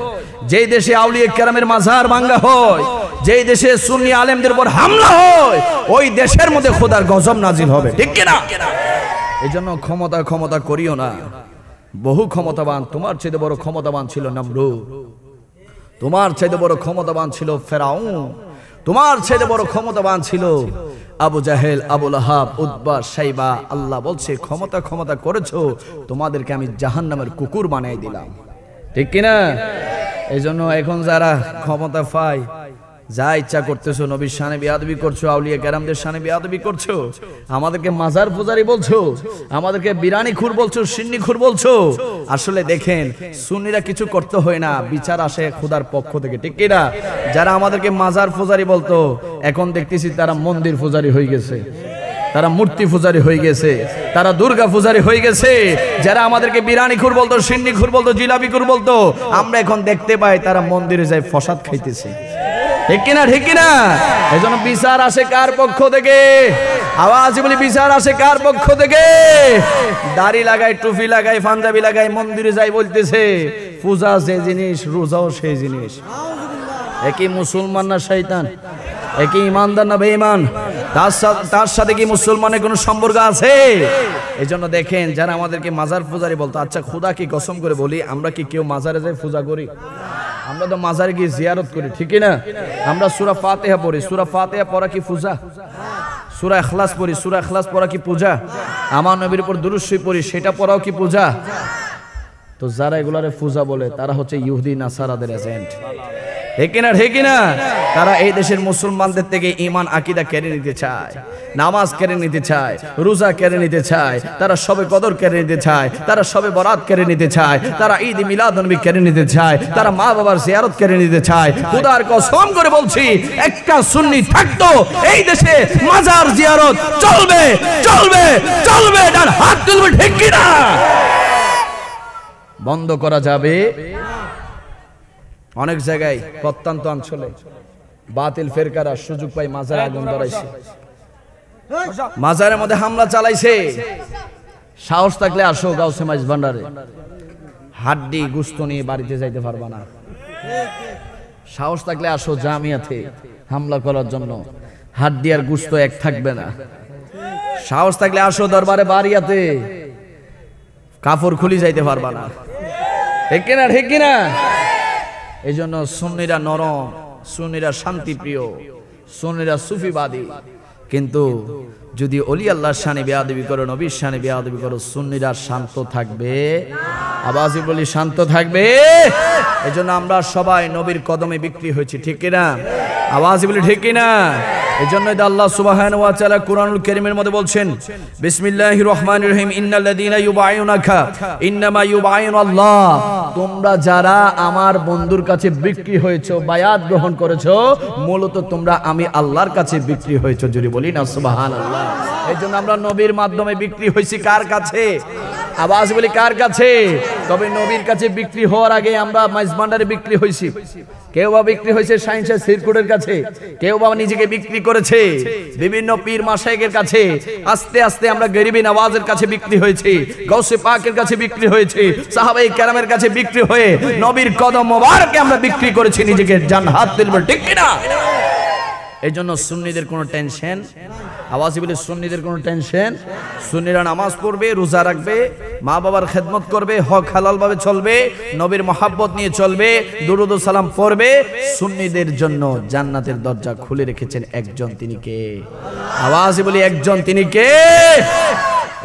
A: যেই দেশে আউলিয়া কেরামের মাজার ভাঙ্গা হয়, যেই দেশে সুন্নি আলেমদের উপর হামলা হয়, ওই দেশের মধ্যে খোদার গজব নাজিল হবে, ঠিক কি না? এই জন্য ক্ষমতা ক্ষমতা করিও না। বহু ক্ষমতাবান, তোমার চাইতে বড় ক্ষমতাবান ছিল নমরুদ, তোমার চাইতে বড় ক্ষমতাবান ছিল ফেরাউন, তোমার চাইতে বড় ক্ষমতাবান ছিল আবু জাহেল, আবু লাহাব, উতবা, শাইবা। আল্লাহ বলছে ক্ষমতা ক্ষমতা করেছো, তোমাদেরকে আমি জাহান্নামের কুকুর বানিয়ে দিলাম, ঠিক কিনা? এই জন্য এখন যারা ক্ষমতা পায়, যা ইচ্ছা করতেছো, নবীর শানে বেয়াদবি করছো, আউলিয়া কেরামদের শানে বেয়াদবি করছো, আমাদেরকে মাজার পূজারি বলছো, আমাদেরকে বিরানি খুর বলছো, সিন্নি খুর বলছো। আসলে দেখেন সুন্নিরা কিছু করতে হয় না, বিচার আসে খোদার পক্ষ থেকে, ঠিক কি না? যারা আমাদেরকে মাজার পূজারি বলতো, এখন দেখতেছি তারা মন্দির পূজারি হয়ে গেছে, তারা মূর্তি পূজারি হয়ে গেছে, তারা দুর্গা পূজারি হয়ে গেছে। যারা আমাদেরকে বিরানি খুর বলতো, সিন্নি খুর বলতো, জিলাপি খুর বলতো, আমরা এখন দেখতে পাই তারা মন্দিরে যায় প্রসাদ খাইতেছে, ঠিক কিনা? ঠিক কিনা? এই জন্য বিচার আসে কার পক্ষ থেকে? আওয়াজ বলি, বিচার আসে কার পক্ষ থেকে? দাড়ি লাগাই, টুপি লাগাই, পাঞ্জাবি লাগাই, মন্দিরে যাই বলতেছে পূজা যে জিনিস, রোজাও সেই জিনিস। একই মুসলমান না শয়তান? একই ইমানদার না বেঈমান? তার সাথে কি মুসলমানের কোনো সম্পর্ক আছে? এই জন্য দেখেন যারা আমাদেরকে মাজার পূজারি বলতো, আচ্ছা খোদা কি কসম করে বলি, আমরা কি কেউ মাজারে যাই পূজা করি? আমরা তো মাজারে গিয়ে জিয়ারত করি, ঠিক না? আমরা সূরা ফাতিহা পড়ি, সূরা ফাতিহা পড়া কি পূজা? সূরা ইখলাস পড়ি, সূরা ইখলাস পড়া কি পূজা? আমার নবীর উপর দুরূদ শরীফ পড়ি, সেটা পড়াও কি পূজা? তো যারা এগুলারে পূজা বলে তারা হচ্ছে ইহুদি নাসারাদের এজেন্ট, ঠিক না? ঠিক না? তারা এই দেশের মুসলমানদের থেকে ঈমান আকীদা কেড়ে নিতে চায়। নামাজ কেড়ে নিতে চায়, রোজা কেড়ে নিতে চায়, তারা শবে কদর কেড়ে নিতে চায়, তারা শবে বরাত কেড়ে নিতে চায়, তারা ঈদ মিলাদুন্নবী কেড়ে নিতে চায়, তারা মা বাবার জিয়ারত কেড়ে নিতে চায়। খোদার কসম করে বলছি, একটা সুন্নি থাকতো এই দেশে মাজার জিয়ারত চলবে চলবে চলবে। ডান হাত তুলবে, ঠিক কি না? বন্ধ করা যাবে। অনেক জায়গায় প্রত্যন্ত অঞ্চলে বাতিল ফেরকারা সুযোগ পাই মাজারে আগুন ধরাইছে, মাজারের মধ্যে হামলা চালাইছে। সাহস থাকলে আসো গাউসে মাইজ ভান্ডারে, হাড্ডি গুস্ত নিয়ে বাড়িতে যাইতে পারবা না। সাহস থাকলে আসো জামিয়াতে হামলা করার জন্য, হাড্ডি আর গুস্ত এক থাকবে না। সাহস থাকলে আসো দরবারে বাড়িয়াতে, কাপড় খুলি যাইতে পারবা না। ঠিক কিনা, ঠিক কিনা? এই জন্য সুন্নিরা নরম, সুন্নিরা শান্তিপ্রিয়, সুন্নিরা সুফিবাদী। কিন্তু যদি অলি আল্লাহর শানে বেয়াদবি করো, নবীর শানে বেয়াদবি করো, সুন্নিরা শান্ত থাকবে। আওয়াজে বলি শান্ত থাকবে। এই জন্য আমরা সবাই নবীর কদমে বিক্রি হয়েছি, ঠিক কিনা? আওয়াজে বলি ঠিক কিনা? এই জন্যই তো আল্লাহ সুবহানাহু ওয়া তাআলা কুরআনুল কারীমের মধ্যে বলছেন, বিসমিল্লাহির রহমানির রহিম, ইন্নাল্লাযীনা ইউবাইউনাকা ইন্নামা ইউবাইউনাল্লাহ। তোমরা যারা আমার বন্ধুর কাছে বিক্রি হয়েছো, বায়াত গ্রহণ করেছো, মূলত তোমরা আমি আল্লাহর কাছে বিক্রি হয়েছো। যদি বলি না সুবহানাল্লাহ। এই জন্য আমরা নবীর মাধ্যমে বিক্রি হয়েছি কার কাছে? আওয়াজ বলি কার কাছে? তবে নবীর কাছে বিক্রি হওয়ার আগে আমরা মাইজভান্ডারে বিক্রি হয়েছি। কেউ বা বিক্রি হয়েছে সায়েন্সের সিরকুটের কাছে, কেউ বা নিজেকে বিক্রি করেছে বিভিন্ন পীর মাশায়েখের কাছে। আস্তে আস্তে আমরা গরিবী নওয়াজের কাছে বিক্রি হয়েছি, গাউসে পাকের কাছে বিক্রি হয়েছি, সাহাবায়ে কেরামের কাছে বিক্রি হয়ে নবীর কদম মোবারকে আমরা বিক্রি করেছি নিজেকে জান হাত তুলবে, ঠিক কি না? এই জন্য সুন্নিদের কোনো টেনশন, আওয়াজ বলে সুন্নিদের কোনো টেনশন। সুন্নিরা নামাজ পড়বে, রোজা রাখবে, মা বাবার খেদমত করবে, হক হালাল ভাবে চলবে, নবীর মহাব্বত নিয়ে চলবে, দুরূদ ও সালাম পড়বে। সুন্নিদের জন্য জান্নাতের দরজা খুলে রেখেছেন একজন, তিনি কে? আওয়াজ বলি একজন, তিনি কে?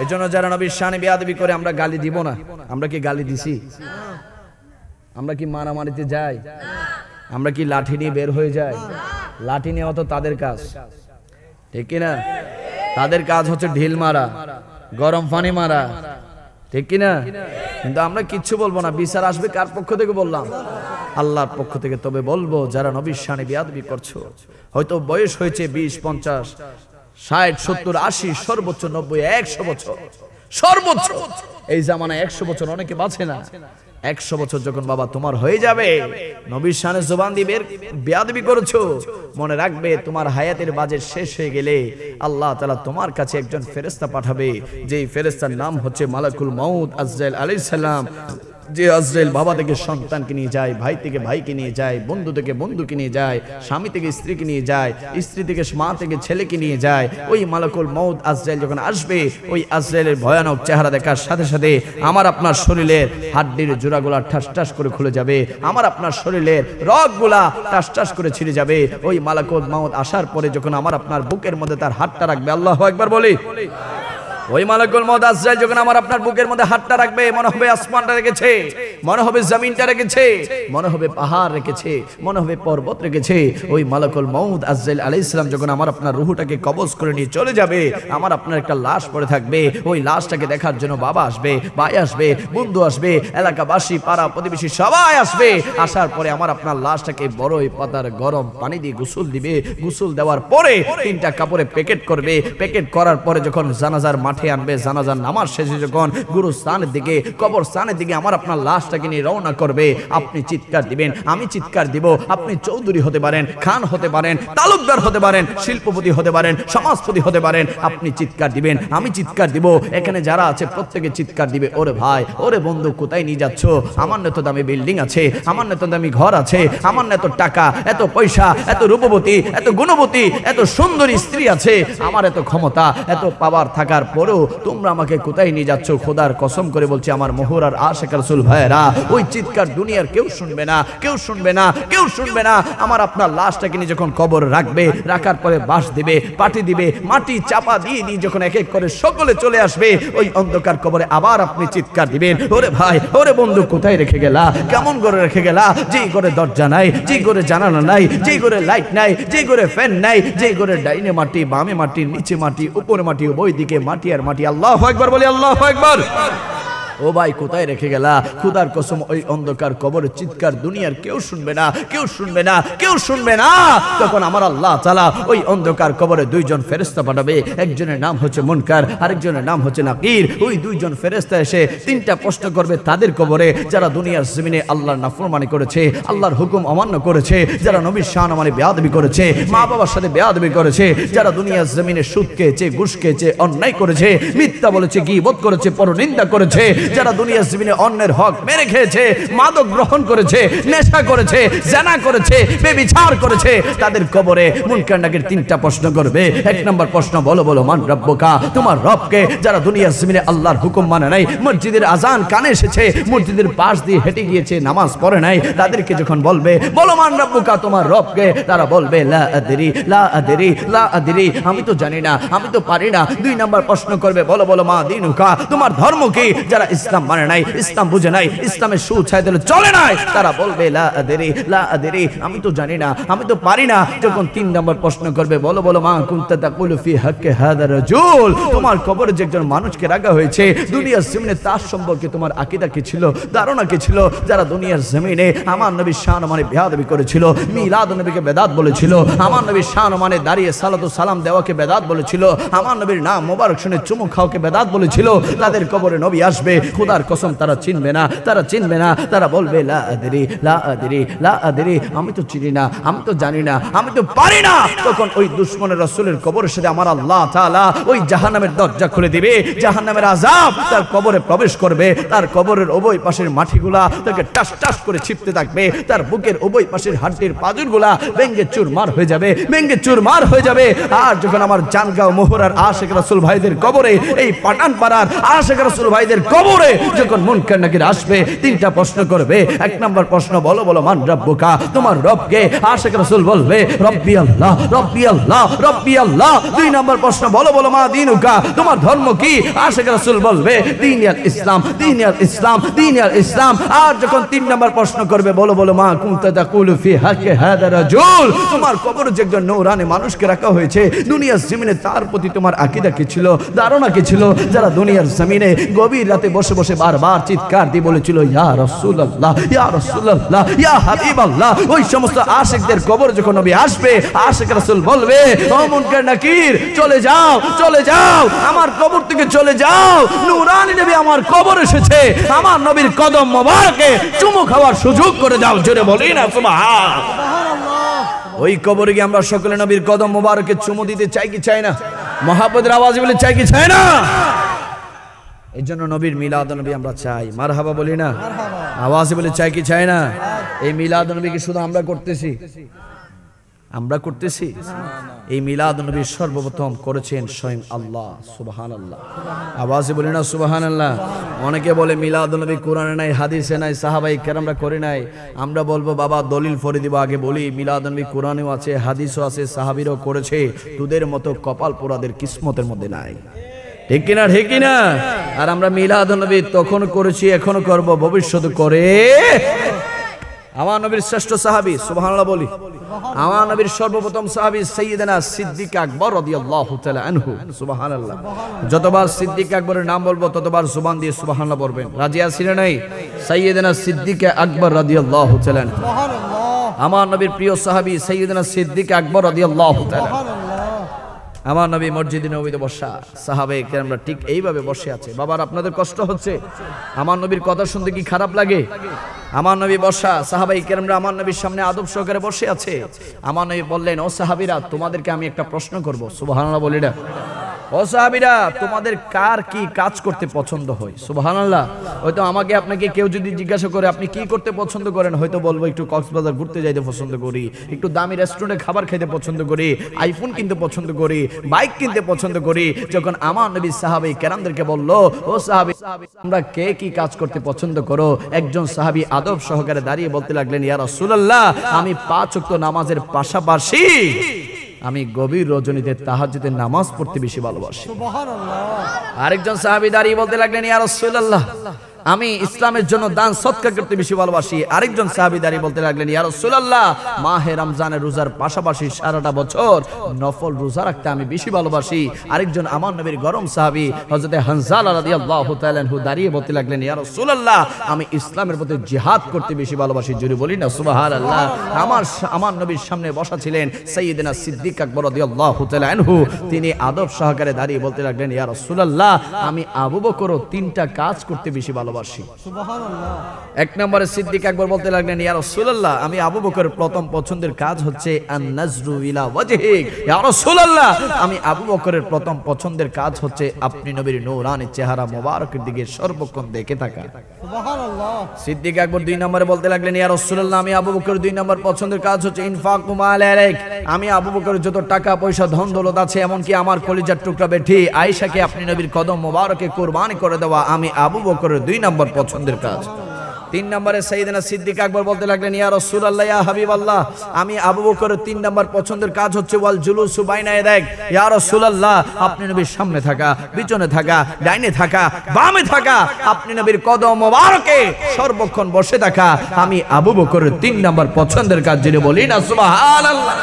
A: এই জন্য যারা নবীর শানে বেয়াদবি করে আমরা গালি দিব না। আমরা কি গালি দিছি? আমরা কি মারামারিতে যাই? আমরা কি লাঠি নিয়ে বের হয়ে যাই? লাঠি নেওয়া তো তাদের কাজ, ঠিক কিনা? তাদের কাজ হচ্ছে ঢিল মারা, গরম পানি মারা, ঠিক কিনা? কিন্তু আমরা কিচ্ছু বলবো না। বিচার আসবে কার পক্ষ থেকে? বললাম আল্লাহর পক্ষ থেকে। তবে বলবো যারা নবীর শানে বেয়াদবি করছো, হয়তো বয়স হয়েছে 20, 50, 60, 70, 80, সর্বোচ্চ 90, 100 বছর, সর্বোচ্চ। এই জামানায় 100 বছর অনেকে বাঁচে না। 100 বছর যখন বাবা তোমার হয়ে যাবে, নবীর শানে জবান দিয়ে বেয়াদবি করেছো, মনে রাখবে তোমার হায়াতের বাজেট শেষ হয়ে গেলে আল্লাহ তাআলা তোমার কাছে একজন ফেরেশতা পাঠাবে, যেই ফেরেশতার নাম হচ্ছে মালাকুল মাউত আজরাইল আলাইহিস সালাম। যে আজরাইল বাবা থেকে সন্তানকে নিয়ে যায়, ভাই থেকে ভাইকে নিয়ে যায়, বন্ধু থেকে বন্ধুকে নিয়ে যায়, স্বামী থেকে স্ত্রীকে নিয়ে যায়, স্ত্রী থেকে মা থেকে ছেলেকে নিয়ে যায়। ওই মালাকুল মউত আজরাইল যখন আসবে, ওই আজরাইলের ভয়ানক চেহারা দেখার সাথে সাথে আমার আপনার শরীরের হাড্ডির জোড়াগুলা ঠাস ঠাস করে খুলে যাবে, আমার আপনার শরীরের রগগুলা ঠাস ঠাস করে ছিঁড়ে যাবে। ওই মালাকুল মউত আসার পরে যখন আমার আপনার বুকের মধ্যে তার হাতটা রাখবে, আল্লাহু আকবার বলি, ওই মালাকুল মউত আজরাইল যখন আমার আপনার বুকের মধ্যে হাতটা রাখবে, মনে হবে আসমানটা রেখেছে, মনে হবে জমিনটা রেখেছে, মনে হবে পাহাড় রেখেছে, মনে হবে পর্বত রেখেছে। ওই মালাকুল মউত আজরাইল আলাইহিস সালাম যখন আমার আপনার রূহটাকে কবজ করে নিয়ে চলে যাবে, আমার আপনার একটা লাশ পড়ে থাকবে। ওই লাশটাকে দেখার জন্য বাবা আসবে, ভাই আসবে, বন্ধু আসবে, এলাকাবাসী, পাড়া প্রতিবেশী সবাই আসবে। আসার পরে আমার আপনার লাশটাকে বড়ই পাতার গরম পানি দিয়ে গোসল দিবে। গোসল দেওয়ার পরে 3টা কাপড়ে প্যাকেট করবে। প্যাকেট করার পরে যখন জানাজার মাঠে আনবে, জানাজার নামাজ শেষে যখন গুরুস্থানের দিকে, কবরস্থানের দিকে আমার আপনার লাশটাকে নিয়ে রওনা করবে, আপনি চিৎকার দিবেন, আমি চিৎকার দিব। আপনি চৌধুরী হতে পারেন, খান হতে পারেন, তালুকদার হতে পারেন, শিল্পপতি হতে পারেন, সমাজপতি হতে পারেন, আপনি চিৎকার দিবেন, আমি চিৎকার দিব। এখানে যারা আছে প্রত্যেকে চিৎকার দিবে, ওরে ভাই, ওরে বন্ধু, কোথায় নিয়ে যাচ্ছ? আমার এত দামি বিল্ডিং আছে, আমার এত দামি ঘর আছে, আমার এত টাকা, এত পয়সা, এত রূপবতী, এত গুণবতী, এত সুন্দরী স্ত্রী আছে, আমার এত ক্ষমতা, এত পাওয়ার থাকার পরে পরেও তোমরা আমাকে কোথায় নিয়ে যাচ্ছ? খোদার কসম করে বলছি আমার মোহর আর আশিক রাসূল ভাইরা, ওই চিৎকার দুনিয়ার কেউ শুনবে না, কেউ শুনবে না, কেউ শুনবে না। আমার আপনার লাশটাকে নিয়ে যখন কবর রাখবে, রাখার পরে বাঁশ দিবে, পাটি দিবে, মাটি চাপা দিয়ে দিয়ে যখন এক এক করে সকলে চলে আসবে, ওই অন্ধকার কবরে আবার আপনি চিৎকার দিবেন, ওরে ভাই, ওরে বন্ধু, কোথায় রেখে গেলা? কেমন করে রেখে গেলা? যেই করে দরজা নাই, যেই করে জানালা নাই, যেই করে লাইট নাই, যেই করে ফ্যান নাই, যেই করে ডাইনে মাটি, বামে মাটি, নিচে মাটি, উপরে মাটি, ওই দিকে মাটি আর মাটি। আল্লাহু আকবার বলি, আল্লাহু আকবার। ও ভাই, কোথায় রেখে গেলা? খুদার কসম ওই অন্ধকার কবরের চিৎকার দুনিয়ার কেউ শুনবে না, কেউ শুনবে না, কেউ শুনবে না। তখন আমার আল্লাহ তাআলা ওই অন্ধকার কবরে দুইজন ফেরেশতা পাঠাবে, একজনের নাম হচ্ছে মুনকার, আরেকজনের নাম হচ্ছে নাকির। ওই দুইজন ফেরেশতা এসে তিনটা প্রশ্ন করবে তাদের কবরে, যারা দুনিয়ার জমিনে আল্লাহর নাফরমানি করেছে, আল্লাহর হুকুম অমান্য করেছে, যারা নবীর শান-ও-মানে বেয়াদবি করেছে, মা বাবার সাথে বেয়াদবি করেছে, যারা দুনিয়ার জমিনে সুদ খেয়েছে, ঘুষ খেয়েছে, অন্যায় করেছে, মিথ্যা বলেছে, গীবত করেছে, পরনিন্দা করেছে, যারা দুনিয়ার জমিনে অন্যের হক মেরে খেয়েছে, মাদক গ্রহণ করেছে, নেশা করেছে, জিনা করেছে, ব্যভিচার করেছে, তাদের কবরে মুনকার নাকির তিনটা প্রশ্ন করবে। এক নম্বর প্রশ্ন, বলো বলো মান রব্বুকা, তোমার রবকে। যারা দুনিয়ার জমিনে আল্লাহর হুকুম মানে নাই, মসজিদের আজান কানে এসেছে, মসজিদের পাশ দিয়ে হেঁটে গিয়েছে, নামাজ পড়ে নাই, তাদেরকে যখন বলবে বলো মান রব্বুকা, তোমার রবকে, তারা বলবে লা আদরি, লা আদরি, লা আদরি, আমি তো জানি না, আমি তো পারি না। দুই নম্বর প্রশ্ন করবে, বলো বলো মা দীনুকা, তোমার ধর্ম কি? যারা ইসলাম মানে নাই, ইসলাম বুঝে নাই, ইসলামের সুছাইদলে চলে নাই, তারা বলবে লা আদরি, লা আদরি, আমি তো জানি না, আমি তো পারি না। যখন তিন নম্বর প্রশ্ন করবে, বলো বলো মা কুনতা তাকুলু ফি হাক্কি হাদা রাজুল, তোমার কবরে যে একজন মানুষকে রাখা হয়েছে, দুনিয়ার জমিনে তার সম্পর্কে তোমার আকীদা কি ছিল, ধারণা কি ছিল? যারা দুনিয়ার জমিনে আমার নবীর শান-ও-মানে বেয়াদবি করেছিল, মিলাদ নবীকে বেদাত বলেছিল, আমার নবীর শান-ও-মানে দাঁড়িয়ে সালাতু সালাম দেওয়াকে বেদাত বলেছিল, আমার নবীর নাম মোবারক শুনে চুমু খাওয়াকে বেদাত বলেছিল, তাদের কবরে নবী আসবে, খোদার কসম তারা চিনবে না, তারা চিনবে না। তারা বলবে লা আদরি, লা আদরি, লা আদরি, আমি তো চিনি না, আমি তো জানি না, আমি তো পারি না। তখন ওই দুশমনের রাসূলের কবরের সাথে আমার আল্লাহ তাআলা ওই জাহান্নামের দরজা খুলে দিবে, জাহান্নামের আযাব তার কবরে প্রবেশ করবে, তার কবরের উভয় পাশের মাটিগুলা তাকে টাস টাস করে ছিপতে থাকবে, তার বুকের উভয় পাশের হাড়ের পাঁজরগুলা ভেঙে চুরমার হয়ে যাবে, ভেঙে চুরমার হয়ে যাবে। আর যখন আমার জানগাঁও মোহরার আশিক রাসূল ভাইদের কবরে, এই পাঠানপাড়ার আশিক রাসূল ভাইদের কবরে যখন মুনকার নাকির আসবে, তিনটা প্রশ্ন করবে। এক নম্বর প্রশ্ন, বলো বলো মান রব্বুকা, তোমার রবকে? আশিক রাসূল বলবে রব্বি আল্লাহ, রব্বি আল্লাহ, রব্বি আল্লাহ। দুই নম্বর প্রশ্ন, বলো বলো মা দীনুকা, তোমার ধর্ম কি? আশিক রাসূল বলবে দীনুল ইসলাম, দীনুল ইসলাম, দীনুল ইসলাম। আর যখন তিন নম্বর প্রশ্ন করবে, বলো বলো মা কুনতা তাকুলু ফি হাক্কি হাদা রাজুল, তোমার কবরে যে একজন নূরানি মানুষকে রাখা হয়েছে, দুনিয়ার জমিনে তার প্রতি তোমার আকীদা কি ছিল, ধারণা কি ছিল? যারা দুনিয়ার জমিনে গভীর রাতে বসে বসে বারবার চিৎকার দিয়ে বলেছিল ইয়া রাসূলুল্লাহ, ইয়া রাসূলুল্লাহ, ইয়া হাবিবাল্লাহ, ওই সমস্ত আশিকদের কবর যখন নবী আসবে, আশিক রাসূল বলবে ও মুনকার নাকির, চলে যাও, চলে যাও, আমার কবর থেকে চলে যাও, নূরানি নবী আমার কবর এসেছে, আমার নবীর কদম মোবারকে চুমু খাওয়ার সুযোগ করে দাও। জোরে বলি না সুবহানাল্লাহ। ওই কবরে গিয়ে আমরা সকলে নবীর কদম মোবারকে চুমু দিতে চাই কি চাই না? মহব্বতের আওয়াজে বলে চাই কি চাই না? এই জন্য নবীর মিলাদ নবী আমরা চাই, মারহাবা বলি না, আওয়াজে বলে চাই কি চাই না? এই মিলাদ নবীকে শুধু আমরা করতেছি, আমরা করতেছি। এই মিলাদ নবী সর্বপ্রথম করেছেন স্বয়ং আল্লাহ, সুবহানাল্লাহ। আওয়াজে বলি না সুবহানাল্লাহ। অনেকে বলে মিলাদ নবী কোরআনে নাই, হাদিসে নাই, সাহাবাই কেরামরা করে নাই। আমরা বলবো বাবা দলিল ফরে দিব, আগে বলি মিলাদ নবী কোরআনেও আছে, হাদিসও আছে, সাহাবীরাও করেছে, তোদের মতো কপাল পোড়াদের কিসমতের মধ্যে নাই। ঠিক কিনা, ঠিক কিনা? আর আমরা মিলাদ নবী তখন করেছি, এখনো করব, ভবিষ্যতে করে। আমার নবীর শ্রেষ্ঠ সাহাবী, সুবহানাল্লাহ বলি, আমার নবীর সর্বপ্রথম সাহাবী সাইয়্যিদানা সিদ্দিক আকবর রাদিয়াল্লাহু তাআলা আনহু, সুবহানাল্লাহ। যতবার সিদ্দিক আকবরের নাম বলবো ততবার জবান দিয়ে সুবহানাল্লাহ বলবেন। রাজি আছেন নাই? সাইয়্যিদানা সিদ্দিক আকবর রাদিয়াল্লাহু তাআলা আনহু, আমার নবীর প্রিয় সাহাবী সাইয়্যিদানা সিদ্দিক আকবর রাদিয়াল্লাহু তাআলা। আমার নবী মসজিদে নববীতে বসা, সাহাবায়ে কেরামরা ঠিক এইভাবে বসে আছে। বাবার আপনাদের কষ্ট হচ্ছে? আমার নবীর কথা শুনতে কি খারাপ লাগে? আমার নবী বসা, সাহাবায়ে কেরামরা আমার নবীর সামনে আদব সহকারে বসে আছে। আমার নবী বললেন ও সাহাবীরা, তোমাদেরকে আমি একটা প্রশ্ন করব। সুবহানাল্লাহ বলি না? ও সাহাবীরা, তোমাদের কার কি কাজ করতে পছন্দ হয়? সুবহানাল্লাহ। হয়তো আমাকে আপনাকে কেউ যদি জিজ্ঞাসা করে আপনি কি করতে পছন্দ করেন, হয়তো বলবো একটু কক্সবাজার ঘুরতে যাইতে পছন্দ করি, একটু দামি রেস্টুরেন্টে খাবার খেতে পছন্দ করি, আইফোন কিনতে পছন্দ করি, বাইক কিনতে পছন্দ করি। যখন আমার নবী সাহাবী কেরামদেরকে বলল, ও সাহাবী, তোমরা কে কি কাজ করতে পছন্দ করো, একজন সাহাবী আদব সহকারে দাঁড়িয়ে বলতে লাগলেন, ইয়া রাসূলুল্লাহ, আমি 5 ওয়াক্ত নামাজের পাশাপাশি আমি গভীর রজনীতে তাহাজ্জুদের নামাজ পড়তে বেশি ভালোবাসি। সুবহানাল্লাহ। আরেকজন সাহাবী দাঁড়িয়ে বলতে লাগলেন, ইয়া রাসূলুল্লাহ, আমি ইসলামের জন্য দান সদকা করতে বেশি ভালোবাসি। আরেকজন সাহাবী দাঁড়িয়ে বলতে লাগলেন, ইয়া রাসূলুল্লাহ, মাহে রমজানের রোজার পাশাপাশি সারাটা বছর নফল রোজা রাখতে আমি বেশি ভালোবাসি। আরেকজন আমার নবীর গরম সাহাবী হযরত হানজালা রাদিয়াল্লাহু তাআলা আনহু দাঁড়িয়ে বলতে লাগলেন, ইয়া রাসূলুল্লাহ, আমি ইসলামের পথে জিহাদ করতে বেশি ভালোবাসি। জোরে বলি না সুবহানাল্লাহ। আমার নবীর সামনে বসা ছিলেন সাইয়্যিদনা সিদ্দিক আকবর রাদিয়াল্লাহু তাআলা আনহু। তিনি আদব সহকারে দাঁড়িয়ে বলতে লাগলেন, ইয়া রাসূলুল্লাহ, আমি আবু বকরও 3টা কাজ করতে বেশি ভালোবাসি। সুবহানাল্লাহ। এক নম্বরে সিদ্দিক আকবর বলতে লাগলেন, ইয়া রাসূলুল্লাহ, আমি আবু বকরের প্রথম পছন্দের কাজ হচ্ছে আন-নাজরু ইলা ওয়াজহিক। ইয়া রাসূলুল্লাহ, আমি আবু বকরের প্রথম পছন্দের কাজ হচ্ছে আপনি নবীর নূরানি চেহারা মোবারকের দিকে সর্বক্ষণ দেখে থাকা। সুবহানাল্লাহ। সিদ্দিক আকবর 2 নম্বরে বলতে লাগলেন, ইয়া রাসূলুল্লাহ, আমি আবু বকরের 2 নম্বর পছন্দের কাজ হচ্ছে ইনফাকু মাল আলাইক। আমি আবু বকরের যত টাকা পয়সা ধন দৌলত আছে, এমনকি আমার কলিজার টুকরা বেটি আয়েশাকে আপনি নবীর কদম মোবারকে কুরবানি করে দেওয়া আমি আবু বকরের 2 নম্বর পছন্দের কাজ। 3 নম্বরে সাইয়েদনা সিদ্দিক আকবর বলতে লাগলেন, ইয়া রাসূলুল্লাহ, ইয়া হাবিবাল্লাহ, আমি আবু বকরের 3 নম্বর পছন্দের কাজ হচ্ছে ওয়াল জুলুসু বাইনা ইয়াদাক। ইয়া রাসূলুল্লাহ, আপনি নবীর সামনে থাকা, পিছনে থাকা, ডাইনে থাকা, বামে থাকা, আপনি নবীর কদম মোবারকে সর্বক্ষণ বসে থাকা আমি আবু বকরের 3 নম্বর পছন্দের কাজ। যিনি বলি না সুবহানাল্লাহ।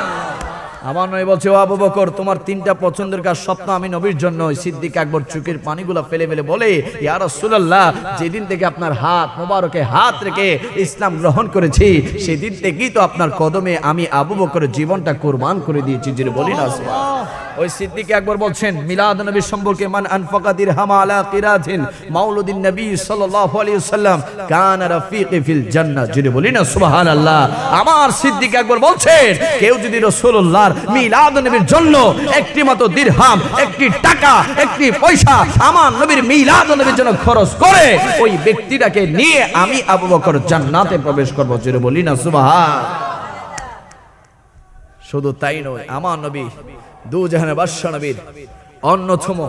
A: আমার নবী বলছে, ও আবু বকর, তোমার 3টা পছন্দের কাজ স্বপ্ন আমি নবীর জন্য। সিদ্দিক আকবর চোখের পানিগুলো ফেলে ফেলে বলে, ইয়া রাসূলুল্লাহ, যেদিন থেকে আপনার হাত মোবারকে হাত রেখে ইসলাম গ্রহণ করেছি, সেদিন থেকেই তো আপনার কদমে আমি আবু বকরের জীবনটা কুরবান করে দিয়েছি। যিনি বলি না সুবহানাল্লাহ। ওই সিদ্দিক আকবর বলছেন, মিলাদ নবী সম্পর্কে, মান আনফাকা দিরহামা আলা কিরাতিন মাউলুদিন নবী সাল্লাল্লাহু আলাইহি ওয়াসাল্লাম কানা রাফিকি ফিল জান্নাহ। যিনি বলি না সুবহানাল্লাহ। আমার সিদ্দিক আকবর বলছেন, কেউ যদি রাসূলুল্লাহর মিলাদ নবীর জন্য একটি মাত্র দিরহাম, একটি টাকা, একটি পয়সা আমার নবীর মিলাদ নবীর জন্য খরচ করে, ওই ব্যক্তিটাকে নিয়ে আমি আবু বকর জান্নাতে প্রবেশ করব। যিনি বলি না সুবহানাল্লাহ। শুধু তাই নয়, আমার নবী দু জাহানের বাদশা নবীর অন্যতম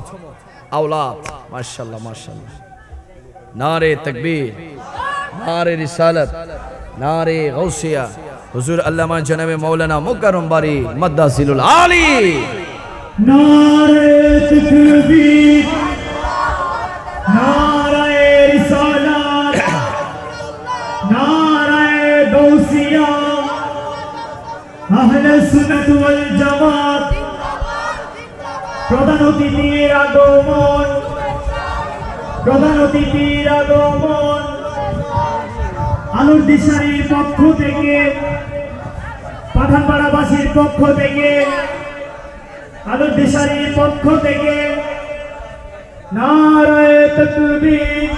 A: আওলাদ। মাশাআল্লাহ মাশাআল্লাহ। নারে তাকবীর, নারে রিসালাত, নারে গাউসিয়া। হুজুর আল্লামা জনাবে মাওলানা মুকাররম বারি মাদ্দাসিলুল আলী।
C: নারে তাকবীর, নারে রিসালাত, নারে গাউসিয়া। আহলে সুন্নাত ওয়াল জামাত। প্রধান অতিথির আগমন, প্রধান অতিথির আগমন। আলুর দিশারির পক্ষ থেকে, পাঠানপাড়াবাসীর পক্ষ থেকে, আলুর দিশারির পক্ষ থেকে নারায়ে তাকবীর,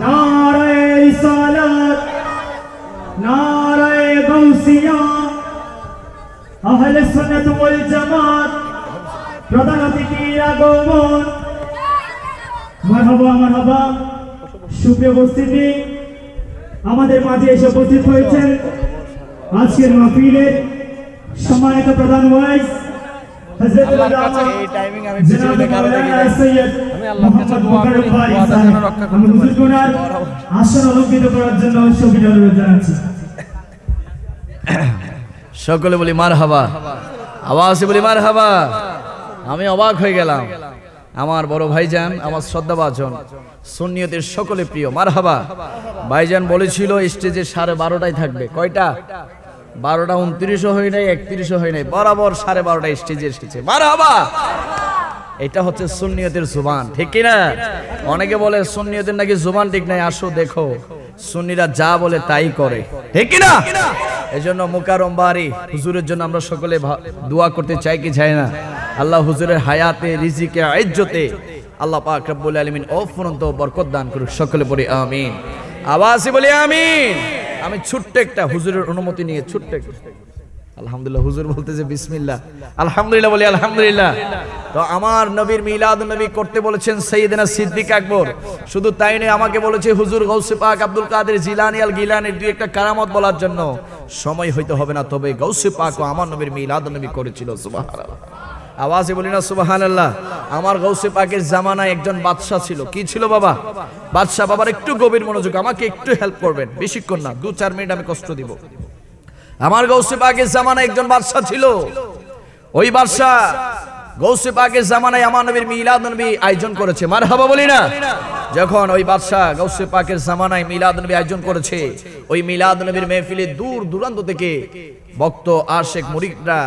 C: নারায়ে রিসালাত, নারায়ে গাউসিয়া। আহলে সুন্নাত ওয়াল জামাত। প্রধান অতিথির আগমন। মারহাবা মারহাবা। সুপ্রিয় উপস্থিতি, আমাদের মাঝে এসে উপস্থিত হয়েছেন আজকের মাহফিলের সম্মানিত প্রধান ওয়াইজ হযরত আল্লামা জনাব মাওলানা সৈয়দ মোহাম্মদ মুকাররম বারি সাহেব। আমি হুজুর গুনার আসন অলঙ্কৃত করার জন্য সবিনয় অনুরোধ জানাচ্ছি।
A: সকলে বলি মারহাবা, আওয়াজে বলি মারহাবা। আমি অবাক হয়ে গেলাম, আমার বড় ভাইজান, আমার শ্রদ্ধাভাজন সুন্নিয়তের সকলে প্রিয় মারহাবা। ভাইজান বলেছিল স্টেজে 12:30টায় থাকবে। কয়টা? 12টা 29ও হয় নাই, 31ও হয় নাই, বরাবর 12:30টায় স্টেজে এসেছে। মারহাবা। এটা হচ্ছে সুন্নিয়তের জুবান, ঠিক কি না? অনেকে বলে সুন্নিয়তের নাকি জুবান ঠিক নাই। আসো দেখো, সুন্নিরা যা বলে তাই করে, ঠিক কি না? এজন্য মুকাররম বারি হুজুরের জন্য আমরা সকলে দোয়া করতে চাই কি চাই না? আল্লাহ হুজুরের হায়াতে, রিজিকে, ইজ্জতে আল্লাহ পাক রব্বুল আলামিন অফুরন্ত বরকত দান করুক। সকলে পড়ি আমিন। আওয়াজে বলি আমিন। আমি ছোট্ট একটা হুজুরের অনুমতি নিয়ে ছোট্ট একটা আলহামদুলিল্লাহ, হুজুর বলতেছে বিসমিল্লাহ, আলহামদুলিল্লাহ বলি আলহামদুলিল্লাহ। তো আমার নবীর মিলাদ নবী করতে বলেছেন সাইয়েদনা সিদ্দিক আকবর। শুধু তাই নয়, আমাকে বলেছে হুজুর গৌসে পাক আব্দুল কাদের জিলানী আল গিলানির দুই একটা কারামত বলার জন্য। সময় হইতে হবে না, তবে গৌসে পাক ও আমার নবীর মিলাদ নবী করেছিল। সুবহানাল্লাহ, আওয়াজে বলি না সুবহানাল্লাহ। আমার গৌসে পাকের জামানায় একজন বাদশা ছিল। কি ছিল বাবা? বাদশা। বাবার একটু গভীর মনোযোগ, আমাকে একটু হেল্প করবেন, বেশিক্ষণ না, 2-4 মিনিট আমি কষ্ট দিব। আমার গৌসে পাকের জামানায় একজন বাদশা ছিল। ওই বাদশা গৌসে পাকের জামানায় আমার নবীর মিলাদ নবী আয়োজন করেছে। মারহাবা বলি না। যখন ওই বাদশা গৌসে পাকের জামানায় মিলাদ নবী আয়োজন করেছে, ওই মিলাদ নবীর মেহফিলে দূর দূরান্ত থেকে ভক্ত আশিক মুরিদরা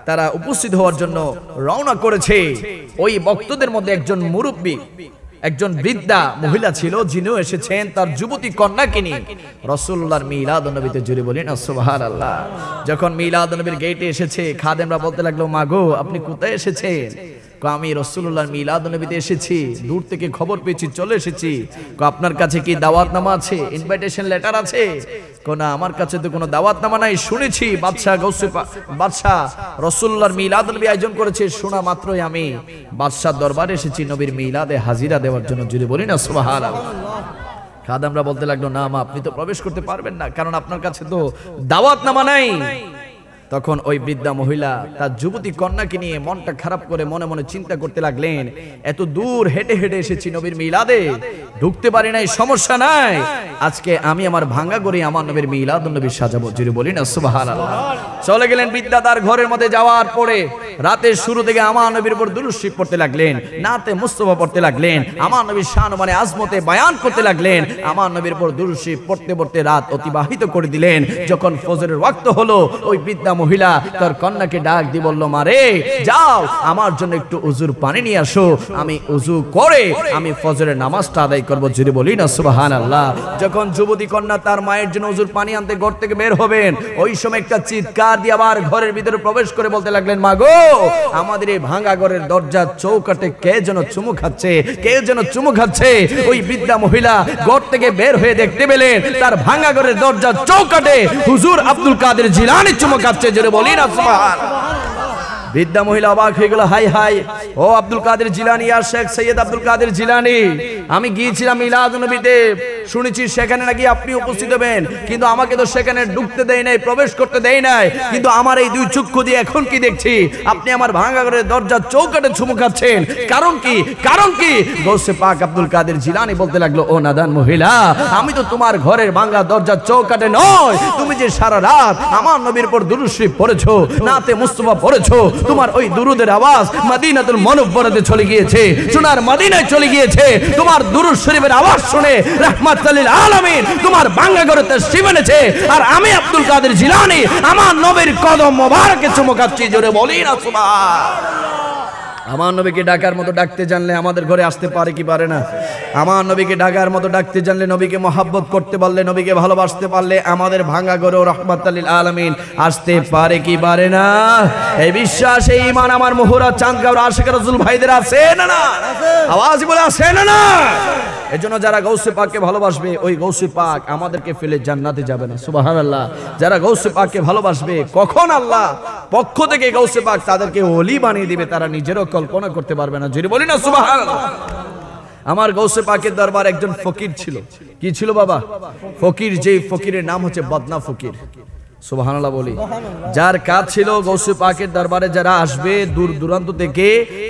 A: তারা উপস্থিত হওয়ার জন্য রওনা করেছে। ওই ভক্তদের মধ্যে একজন মুরব্বী, একজন বৃদ্ধা মহিলা ছিল, যিনিও এসেছেন তার যুবতী কন্যাকে নিয়ে রাসূলুল্লাহর মিলাদ নবীতে। জুড়ে বলি না সুবহানাল্লাহ। যখন মিলাদ নবীর গেটে এসেছে, খাদেমরা বলতে লাগলো, মা গো আপনি কোথায় এসেছেন? আমি রাসূলুল্লাহর মিলাদ নবীতে এসেছি, দূর থেকে খবর পেয়েছি, চলে এসেছি। আপনার কাছে কি দাওয়াতনামা আছে, ইনভাইটেশন লেটার আছে? কোন আমার কাছে তো কোনো দাওয়াতনামা নাই। শুনেছি বাদশা বাদশা রাসূলুল্লাহর মিলাদ নবী আয়োজন করেছে, শোনা মাত্রই আমি বাদশার দরবারে এসেছি নবীর মিলাদে হাজিরা দেওয়ার জন্য। যদি বলি না সুবহানাল্লাহ। খাদেমরা বলতে লাগলো, না মা আপনি তো প্রবেশ করতে পারবেন না, কারণ আপনার কাছে তো দাওয়াতনামা নাই। তখন ওই বৃদ্ধা মহিলা তার যুবতী কন্যাকে নিয়ে মনটা খারাপ করে মনে মনে চিন্তা করতে লাগলেন, এত দূর হেঁটে হেঁটে এসেছি নবীর মিলাদে, ঢুকতে পারি নাই, সমস্যা নাই, আজকে আমি আমার ভাঙা করে আমার নবীর মিলাদ নবী সাজাবো। জুড়ে বলি না সুবহানাল্লাহ। চলে গেলেন বৃদ্ধা তার ঘরের মধ্যে। যাওয়ার পরে রাতের শুরু থেকে আমার নবীর উপর দুরূদ শরীফ পড়তে লাগলেন, নাতে মুস্তাফা পড়তে লাগলেন, আমার নবীর শান মানে আজমতে বয়ান করতে লাগলেন। আমার নবীর উপর দুরূদ শরীফ পড়তে পড়তে রাত অতিবাহিত করে দিলেন। যখন ফজরের ওয়াক্ত হলো, ওই বৃদ্ধা মহিলা তার কন্যাকে ডাক দিয়ে বলল, মারে যাও আমার জন্য একটু উজুর পানি নিয়ে আসো, আমি উজু করে আমি ফজরের নামাজটা আদায় করবো। জুড়ে বলি না সুবহানাল্লাহ। যখন যুবতী কন্যা তার মায়ের জন্য উজুর পানি আনতে ঘর থেকে বের হবেন, ওই সময় একটা চিৎকার দিয়ে আবার ঘরের ভিতরে প্রবেশ করে বলতে লাগলেন, মা গো আমাদের এই ভাঙা ঘরের দরজার চৌকাটে কে যেন চুমু খাচ্ছে, কে যেন চুমু খাচ্ছে। ওই বৃদ্ধা মহিলা ঘর থেকে বের হয়ে দেখতে পেলেন তার ভাঙা ঘরের দরজার চৌকাটে হুজুর আব্দুল কাদের জিলানী চুমু খাচ্ছে। জোরে বলি না সুবহানাল্লাহ। বৃদ্ধা মহিলা অবাক হয়ে গেল, হাই হাই, ও আব্দুল কাদের জিলানী আর শেখ সৈয়দ আব্দুল কাদের জিলানী, আমি গিয়েছিলাম মিলাদ নবীতে, শুনেছি সেখানে নাকি আপনি উপস্থিত হবেন, কিন্তু আমাকে তো সেখানে ঢুকতে দেয় নাই, প্রবেশ করতে দেয় নাই, কিন্তু আমার এই দুই চক্ষু দিয়ে এখন কি দেখছি, আপনি আমার ভাঙা ঘরের দরজার চৌকাটে চুমু খাচ্ছেন, কারণ কি? কারণ কি? গৌসে পাক আব্দুল কাদের জিলানী বলতে লাগলো, ও নাদান মহিলা, আমি তো তোমার ঘরের ভাঙা দরজার চৌকাটে নয়, তুমি যে সারা রাত আমার নবীর উপর দুরূদ শরীফ পড়েছো, নাতে মুস্তাফা পড়েছো, তোমার ওই দুরুদের আওয়াজ মদিনাতুল মুনাওয়ারাতে চলে গিয়েছে, সোনার মদিনায় চলে গিয়েছে। তোমার দুরূদ শরীফের আওয়াজ শুনে রাহমাতুল লিল আলামিন তোমার ভাঙা ঘরেতে তাশরীফ এনেছে, আর আমি আব্দুল কাদের জিলানী আমার নবীর কদম মোবারকে চুমু খাচ্ছি। জোরে বলি না সুবহানাল্লাহ। আমার নবীকে ডাকার মতো ডাকতে জানলে আমাদের ঘরে আসতে পারে কি পারে না? আমার নবীকে ডাকার মতো ডাকতে জানলে, নবীকে মহব্বত করতে পারলে, নবীকে ভালোবাসতে পারলে আমাদের ভাঙা ঘরেও রাহমাতুল লিল আলামিন আসতে পারে কি পারে না? এই বিশ্বাস, এই ঈমান আমার মুহুরা চাঁদগাঁওর আশিক রাসূল ভাইদের আছে না না? আওয়াজ বলে আছে না না? এজন্য যারা গৌসে পাককে ভালোবাসবে, ওই গৌসে পাক আমাদেরকে ফেলে জান্নাতে যাবে না। সুবহানাল্লাহ। যারা গৌসে পাককে ভালোবাসবে, কখন আল্লাহ পক্ষ থেকে গৌসে পাক তাদেরকে ওলি বানিয়ে দিবে, তারা নিজেরও কল্পনা করতে পারবে না। যদি বলি না সুবহানাল্লাহ। আমার গৌসে পাকের দরবার একজন ফকির ছিল। কি ছিল বাবা? ফকির। যেই ফকিরের নাম হচ্ছে বদনা ফকির। সুবহানাল্লাহ বলি। যার কাজ ছিল গৌসে পাকের দরবারে যারা আসবে দূর দূরান্ত থেকে,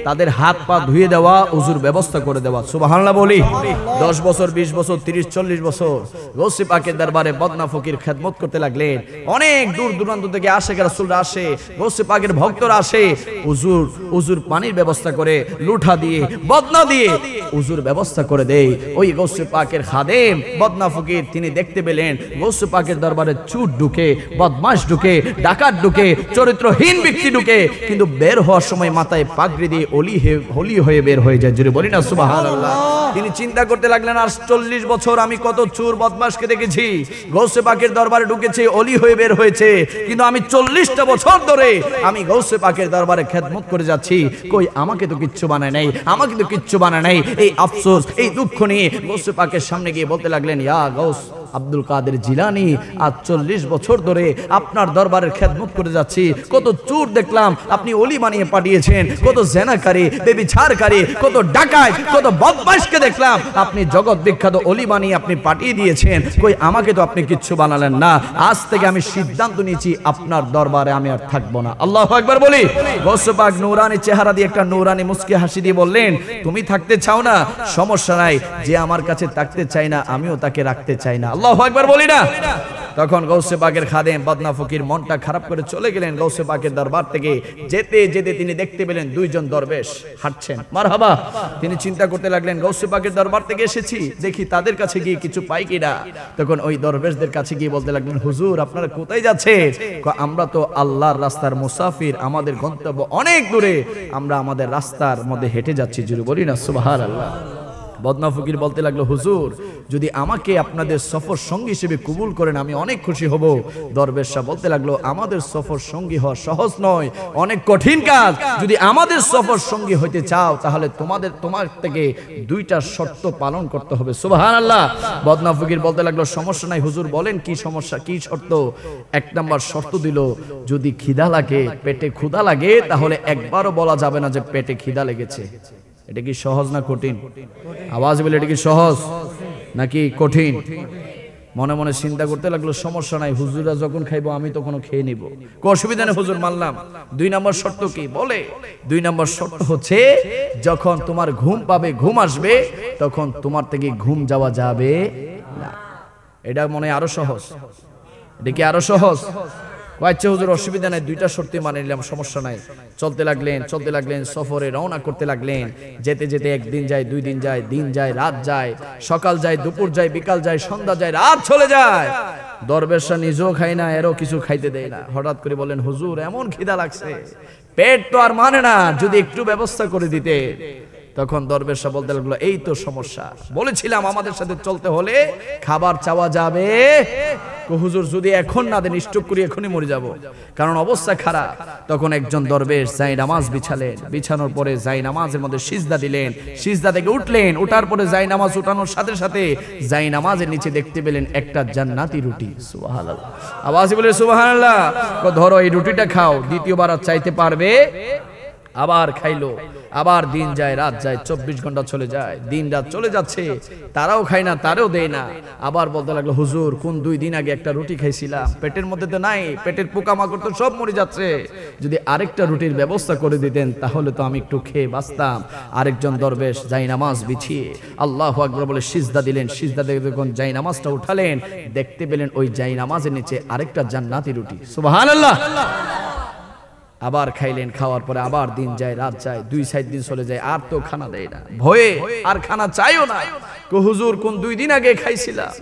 A: তাদের হাত পা ধুয়ে দেওয়া, উজুর ব্যবস্থা করে দেওয়া। সুবহানাল্লাহ বলি। 10 বছর, 20 বছর, 30, 40 বছর গৌসে পাকের দরবারে বদনা ফকির খেদমত করতে লাগলেন। অনেক দূর দূরান্ত থেকে আশিক রাসূলরা আসে, গৌসে পাকের ভক্তরা আসে, উজুর পানির ব্যবস্থা করে, লুঠা দিয়ে, বদনা দিয়ে উজুর ব্যবস্থা করে দেয়। ওই গৌসে পাকের খাদেম বদনা ফকির তিনি দেখতে পেলেন গৌসে পাকের দরবারে চুর ঢুকে, বদমাশ ঢুকে, ডাকাত ঢুকে, চরিত্রহীন ব্যক্তি ঢুকে, কিন্তু বের হওয়ার সময় মাথায় পাগড়ি দিয়ে হোলি হয়ে বের হয়ে যায়। জোরে বলি না সুবহানাল্লাহ। তিনি চিন্তা করতে লাগলেন, আর 40 বছর আমি কত চোর বদমাশকে দেখেছি, গৌসে পাকের দরবারে ঢুকেছে, অলি হয়ে বের হয়েছে, কিন্তু আমি 40টা বছর ধরে আমি গৌসে পাকের দরবারে খেদমত করে যাচ্ছি, কই আমাকে তো কিচ্ছু বানায় নাই, আমাকে তো কিচ্ছু বানায় নাই। এই আফসোস, এই দুঃখ নিয়ে গৌসে পাকের সামনে গিয়ে বলতে লাগলেন, ইয়া গৌস আব্দুল কাদের জিলানী আজ 40 বছর ধরে আপনার দরবারের খেদমত করে যাচ্ছি। কত চোর দেখলাম আপনি ওলি বানিয়ে পাঠিয়েছেন, কত জেনাকারী, বেবিচারকারী, কত ডাকাত, কত বদমাশকে দেখলাম আপনি জগৎ বিখ্যাত ওলি বানিয়ে আপনি পাঠিয়ে দিয়েছেন। কই আমাকে তো আপনি কিচ্ছু বানালেন না। আজ থেকে আমি সিদ্ধান্ত নিয়েছি আপনার দরবারে আমি আর থাকবো না। আল্লাহু আকবার বলি। গৌসে পাক নূরানি চেহারা দিয়ে একটা নূরানি মুস্কি হাসি দিয়ে বললেন, তুমি থাকতে চাও না, সমস্যা নাই, যে আমার কাছে থাকতে চাই না আমিও তাকে রাখতে চাই না। আল্লাহু আকবার বলি না। তখন গৌসে পাকের খাদেম বদনা ফকির মনটা খারাপ করে চলে গেলেন গৌসে পাকের দরবার থেকে। যেতে যেতে তিনি দেখতে পেলেন দুইজন দরবেশ হাঁটছেন। মারহাবা। তিনি চিন্তা করতে লাগলেন, গৌসে পাকের দরবার থেকে এসেছি, দেখি তাদের কাছে গিয়ে কিছু পাই কিনা। তখন ওই দরবেশদের কাছে গিয়ে বলতে লাগলেন, হুজুর আপনারা কোথায় যাচ্ছেন? আমরা তো আল্লাহর রাস্তার মুসাফির, আমাদের গন্তব্য অনেক দূরে, আমরা আমাদের রাস্তার মধ্যে হেঁটে যাচ্ছি। জুড়ে বলি না সুবহানাল্লাহ। বদনা ফকির বলতে লাগলো, হুজুর যদি আমাকে আপনাদের সফর সঙ্গী হিসেবে কবুল করেন আমি অনেক খুশি হব। দরবেশরা বলতে লাগলো, আমাদের সফর সঙ্গী হওয়া সহজ নয়, অনেক কঠিন কাজ। যদি আমাদের সফর সঙ্গী হইতে চাও তাহলে তোমার থেকে দুইটা শর্ত পালন করতে হবে। সুবহানাল্লাহ। বদনা ফকির বলতে লাগলো, সমস্যা নাই হুজুর, বলেন কি সমস্যা, কি শর্ত? এক নাম্বার শর্ত দিল, যদি খিদা লাগে, পেটে ক্ষুধা লাগে, তাহলে একবারও বলা যাবে না যে পেটে খিদা লেগেছে। এটা কি সহজ না কঠিন? আওয়াজ বলে, এটা কি সহজ নাকি কঠিন? মনে মনে চিন্তা করতে লাগলো, সমস্যা নাই, হুজুরা যখন খাইবো আমি তখন খেয়ে নিব, কোনো অসুবিধা নেই হুজুর, মানলাম। 2 নম্বর শর্ত কি? বলে 2 নম্বর শর্ত হচ্ছে, যখন তোমার ঘুম পাবে, ঘুম আসবে, তখন তোমার থেকে ঘুম যাওয়া যাবে না। এটা মনে আরো সহজ। এটা কি আরো সহজ? আচ্ছা হুজুর অসুবিধা নাই, 2টা শর্ত মানে নিলাম, সমস্যা নাই। চলতে লাগলেন, সফরে রওনা করতে লাগলেন। যেতে যেতে একদিন যায়, 2 দিন যায়, দিন যায়, রাত যায়, সকাল যায়, দুপুর যায়, বিকাল যায়, সন্ধ্যা যায়, রাত চলে যায়। দরবেশরা নিজেও খায় না, এরও কিছু খাইতে দেয় না। হঠাৎ করে বলেন, হুজুর এমন খিদা লাগছে, পেট তো আর মানে না, যদি একটু ব্যবস্থা করে দিতে। তখন দরবেশরা বলতে লাগলো, এই তো সমস্যা, বলেছিলাম আমাদের সাথে চলতে হলে খাবার চাওয়া যাবে। হুজুর যদি এখন না দেন স্টক করি এখনই মরে যাব, কারণ অবস্থা খারাপ। তখন একজন দরবেশ যাই নামাজ বিছালেন, বিছানোর পরে যাই নামাজের মধ্যে সিজদা দিলেন, সিজদা থেকে উঠলেন, ওঠার পরে যাই নামাজ উঠানোর সাথে সাথে যাই নামাজের নিচে দেখতে পেলেন একটা জান্নাতি রুটি। সুবহানাল্লাহ। আওয়াজ বলে সুবহানাল্লাহ। ধরো এই রুটিটা খাও, দ্বিতীয়বার আর চাইতে পারবে। আবার খাইলো, আবার দিন যায়, রাত যায়, 24 ঘন্টা চলে যায়, দিন রাত চলে যাচ্ছে, তারাও খায় না, তারাও দেয় না। আবার বলতে লাগলো, হুজুর কোন 2 দিন আগে একটা রুটি খাইছিলাম, পেটের মধ্যে তো নাই, পেটের পোকামাকড় তো সব মরে যাচ্ছে, যদি আরেকটা রুটির ব্যবস্থা করে দিতেন তাহলে তো আমি একটু খেয়ে বাঁচতাম। আরেকজন দরবেশ যাই নামাজ বিছিয়ে আল্লাহু আকবার বলে সিজদা দিলেন, সিজদা থেকে যখন যাই নামাজটা উঠালেন, দেখতে পেলেন ওই যাই নামাজের নিচে আরেকটা জান্নাতি রুটি। সুবহানাল্লাহ। আবার খাইলেন, খাওয়ার পরে আবার দিন যায়, রাত যায়, 2-4 দিন চলে যায়, আর তো খানা দেয় না, ভয়ে আর খানা চাইও না। হুজুর কোন 2 দিন আগে খাইছিলাম,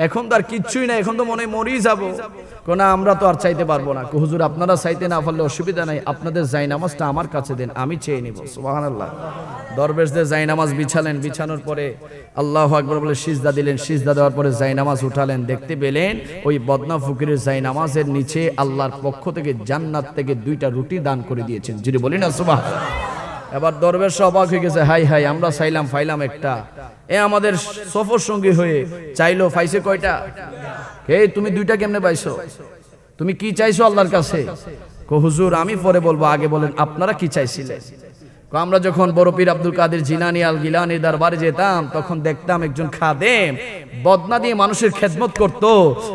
A: এখন তো আর কিচ্ছুই না, এখন তো মনে মরেই যাবো। কোনা আমরা তো আর চাইতে পারবো না। হুজুর আপনারা চাইতে না পারলে অসুবিধা নাই, আপনাদের যাই নামাজটা আমার কাছে দেন, আমি চেয়ে নিব। সুবহানাল্লাহ। দরবেশদের যাই নামাজ বিছালেন, বিছানোর পরে আল্লাহু আকবার বলে সিজদা দিলেন, সিজদা দেওয়ার পরে যাই নামাজ উঠালেন, দেখতে পেলেন ওই বদনা ফকিরের যাই নামাজের নিচে আল্লাহর পক্ষ থেকে জান্নাত থেকে 2টা রুটি দান করে দিয়েছেন। যদি বলি না সুবহানাল্লাহ। এবার দরবেশ অবাক হয়ে গেছে, হাই হাই, আমরা চাইলাম ফাইলাম একটা, এ আমাদের সফর সঙ্গী হয়ে চাইলো, পাইছে কয়টা? হে তুমি 2টা কেমনে পাইছো? তুমি কি চাইছো আল্লাহর কাছে? হুজুর আমি পরে বলবো, আগে বলেন আপনারা কি চাইছিলেন? আমরা যখন বড় পীর আব্দুল কাদের জিলানী আল গিলানীর দরবারে যেতাম, তখন দেখতাম একজন খাদেম বদনা দিয়ে মানুষের খেদমত করত।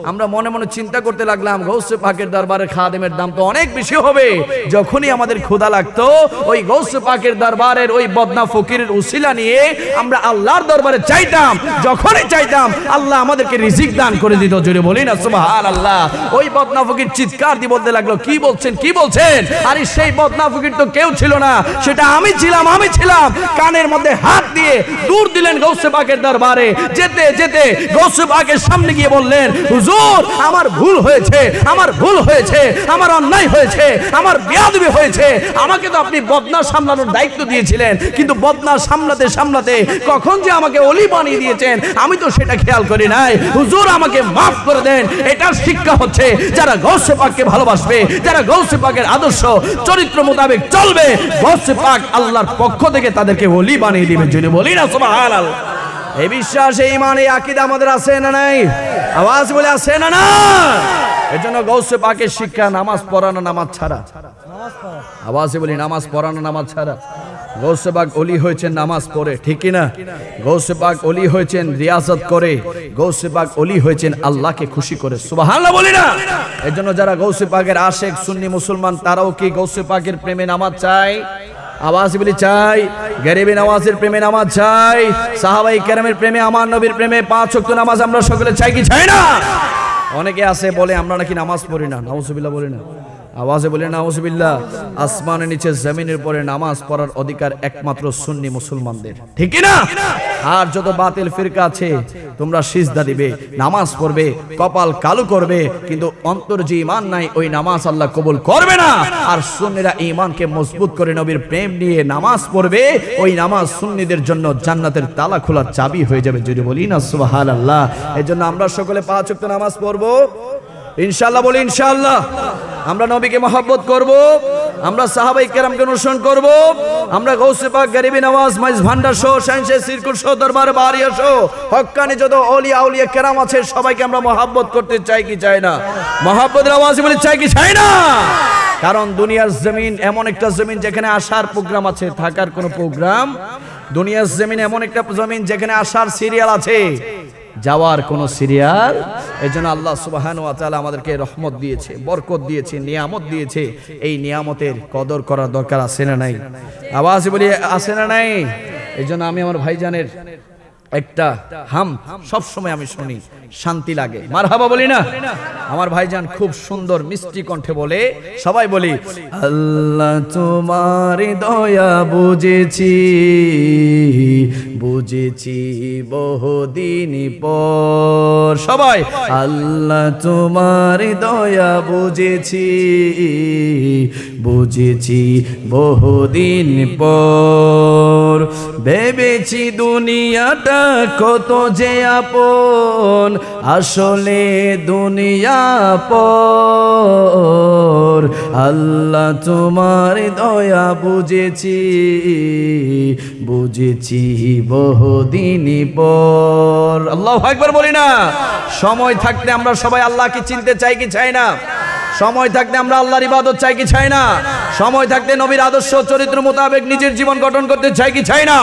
A: আমরা মনে মনে চিন্তা করতে লাগলাম, গৌসে পাকের দরবারের খাদেমের দাম তো অনেক বেশি হবে। যখনই আমাদের ক্ষুধা লাগতো, ওই গৌসে পাকের দরবারের ওই বদনা ফকিরের উসিলা নিয়ে আমরা আল্লাহর দরবারে চাইতাম। যখনই চাইতাম আল্লাহ আমাদেরকে রিজিক দান করে দিত। জোরে বলি না সুবহানাল্লাহ। ওই বদনা ফকির চিৎকার দিয়ে বলতে লাগলো, কি বলছেন, কি বলছেন? আরে সেই বদনা ফকির তো কেউ ছিল না, সেটা আমি ছিলাম। কানের মধ্যে হাত দিয়ে দূর দিলেন গৌসে পাকের দরবারে। যেতে যেতে গৌসে পাকের সামনে গিয়ে বললেন, হুজুর আমার ভুল হয়েছে, আমার অন্যায় হয়েছে, আমার বেয়াদবি হয়েছে। আমাকে তো আপনি বদনা সামলানোর দায়িত্ব দিয়েছিলেন, কিন্তু বদনা সামলাতে সামলাতে কখন যে আমাকে ওলি বানিয়ে দিয়েছেন আমি তো সেটা খেয়াল করি নাই। হুজুর আমাকে মাফ করে দেন। এটার শিক্ষা হচ্ছে, যারা গৌসে পাককে ভালোবাসবে, যারা গৌসে পাকের আদর্শ চরিত্র মোতাবেক চলবে, গৌসে পাক আল্লাহর পক্ষ থেকে তাদেরকে ওলি বানিয়ে দিবেন। যদি বলি না সুবহানাল্লাহ। এই বিশ্বাস, এই ঈমান, এই আকীদা আমাদের আছে না নাই? আওয়াজ বলে আছে না না? এজন্য গৌসে পাকের শিক্ষা নামাজ পড়ানো নামাজ ছাড়া। আওয়াজে বলি নামাজ পড়ানো নামাজ ছাড়া। গৌসে পাক ওলি হয়েছেন নামাজ পড়ে, ঠিক কি না? গৌসে পাক ওলি হয়েছেন রিয়াজত করে, গৌসে পাক ওলি হয়েছেন আল্লাহকে খুশি করে। সুবহানাল্লাহ বলি না? এজন্য যারা গৌসে পাকের আশেক সুন্নি মুসলমান তারাও কি গৌসে পাকের প্রেমে নামাজ চায়? আওয়াজ বলি চাই। গরিবে নওয়াজের প্রেমে নামাজ চাই, সাহাবায়ে কেরামের প্রেমে, আমার নবীর প্রেমে 5 ওয়াক্ত নামাজ আমরা সকলে চাই কি চাই না? অনেকে আছে বলে আমরা নাকি নামাজ পড়ি না, নাউজুবিল্লাহ বলি না? আওয়াজে বলে নাউজুবিল্লাহ। আসমানের নিচে জমিনের পরে নামাজ পড়ার অধিকার একমাত্র সুন্নি মুসলমানদের, ঠিক কি না? আর যত বাতিল ফিরকা আছে তোমরা সিজদা দিবে, নামাজ পড়বে, কপাল কালো করবে, কিন্তু অন্তর যে ঈমান নাই ওই নামাজ আল্লাহ কবুল করবে না। আর সুন্নিরা ঈমানকে মজবুত করে নবীর প্রেম নিয়ে নামাজ পড়বে, ওই নামাজ সুন্নিদের জন্য জান্নাতের তালা খোলার চাবি হয়ে যাবে। যদি বলি না সুবহানাল্লাহ। এজন্য আমরা সকলে 5 ওয়াক্ত নামাজ পড়বো ইনশাআল্লাহ, বলি ইনশাআল্লাহ। আমরা নবীকে মহব্বত করব, আমরা সাহাবায়ে কেরামকে অনুসরণ করব, আমরা গৌসে পাক, গরিবে নওয়াজ, মাইজ ভান্ডার সহ, শাহেনশাহ সিরকুট সহ, দরবার বারিয়া সহ হক্কানি যত আউলিয়া আউলিয়া কেরাম আছে সবাইকে আমরা মহব্বত করতে চাই কি চাই না? মহব্বতের আওয়াজে বলে চাই কি চাই না? কারণ দুনিয়ার জমিন এমন একটা জমিন যেখানে আসার প্রোগ্রাম আছে, থাকার কোনো প্রোগ্রাম। দুনিয়ার জমিন এমন একটা জমিন যেখানে আসার সিরিয়াল আছে, যাওয়ার কোন সিরিয়াল। এজন্য আল্লাহ সুবহানাহু ওয়া তাআলা আমাদেরকে রহমত দিয়েছে, বরকত দিয়েছে, নিয়ামত দিয়েছে। এই নিয়ামতের কদর করার দরকার আছে না নাই? আওয়াজ বলি আছে না নাই? এজন্য আমি আমার ভাইজানের একটা হাম সব সময় আমি শুনি, শান্তি লাগে। মারহাবা বলি না? আমার ভাইজান খুব সুন্দর মিষ্টি কণ্ঠে বলে, সবাই বলি আল্লাহ তোমার দয়া বুঝেছি, বুঝেছি বহুদিন পর। সবাই আল্লাহ তোমার দয়া বুঝেছি, বুঝেছি বহুদিন পর। ভেবেছি দুনিয়াটা কত যে আপন, আসলে দুনিয়া পর। আল্লাহ তোমার দয়া বুঝেছি, বুঝেছি বহুদিন পর। আল্লাহু আকবার বলি না? সময় থাকতে আমরা সবাই আল্লাহকে চিনতে চাই কি চাই না? সময় থাকতে আমরা আল্লাহর ইবাদত চাই কি চাই না? সময় থাকতে নবীর আদর্শ চরিত্র মোতাবেক নিজের জীবন গঠন করতে চাই কি চাই না?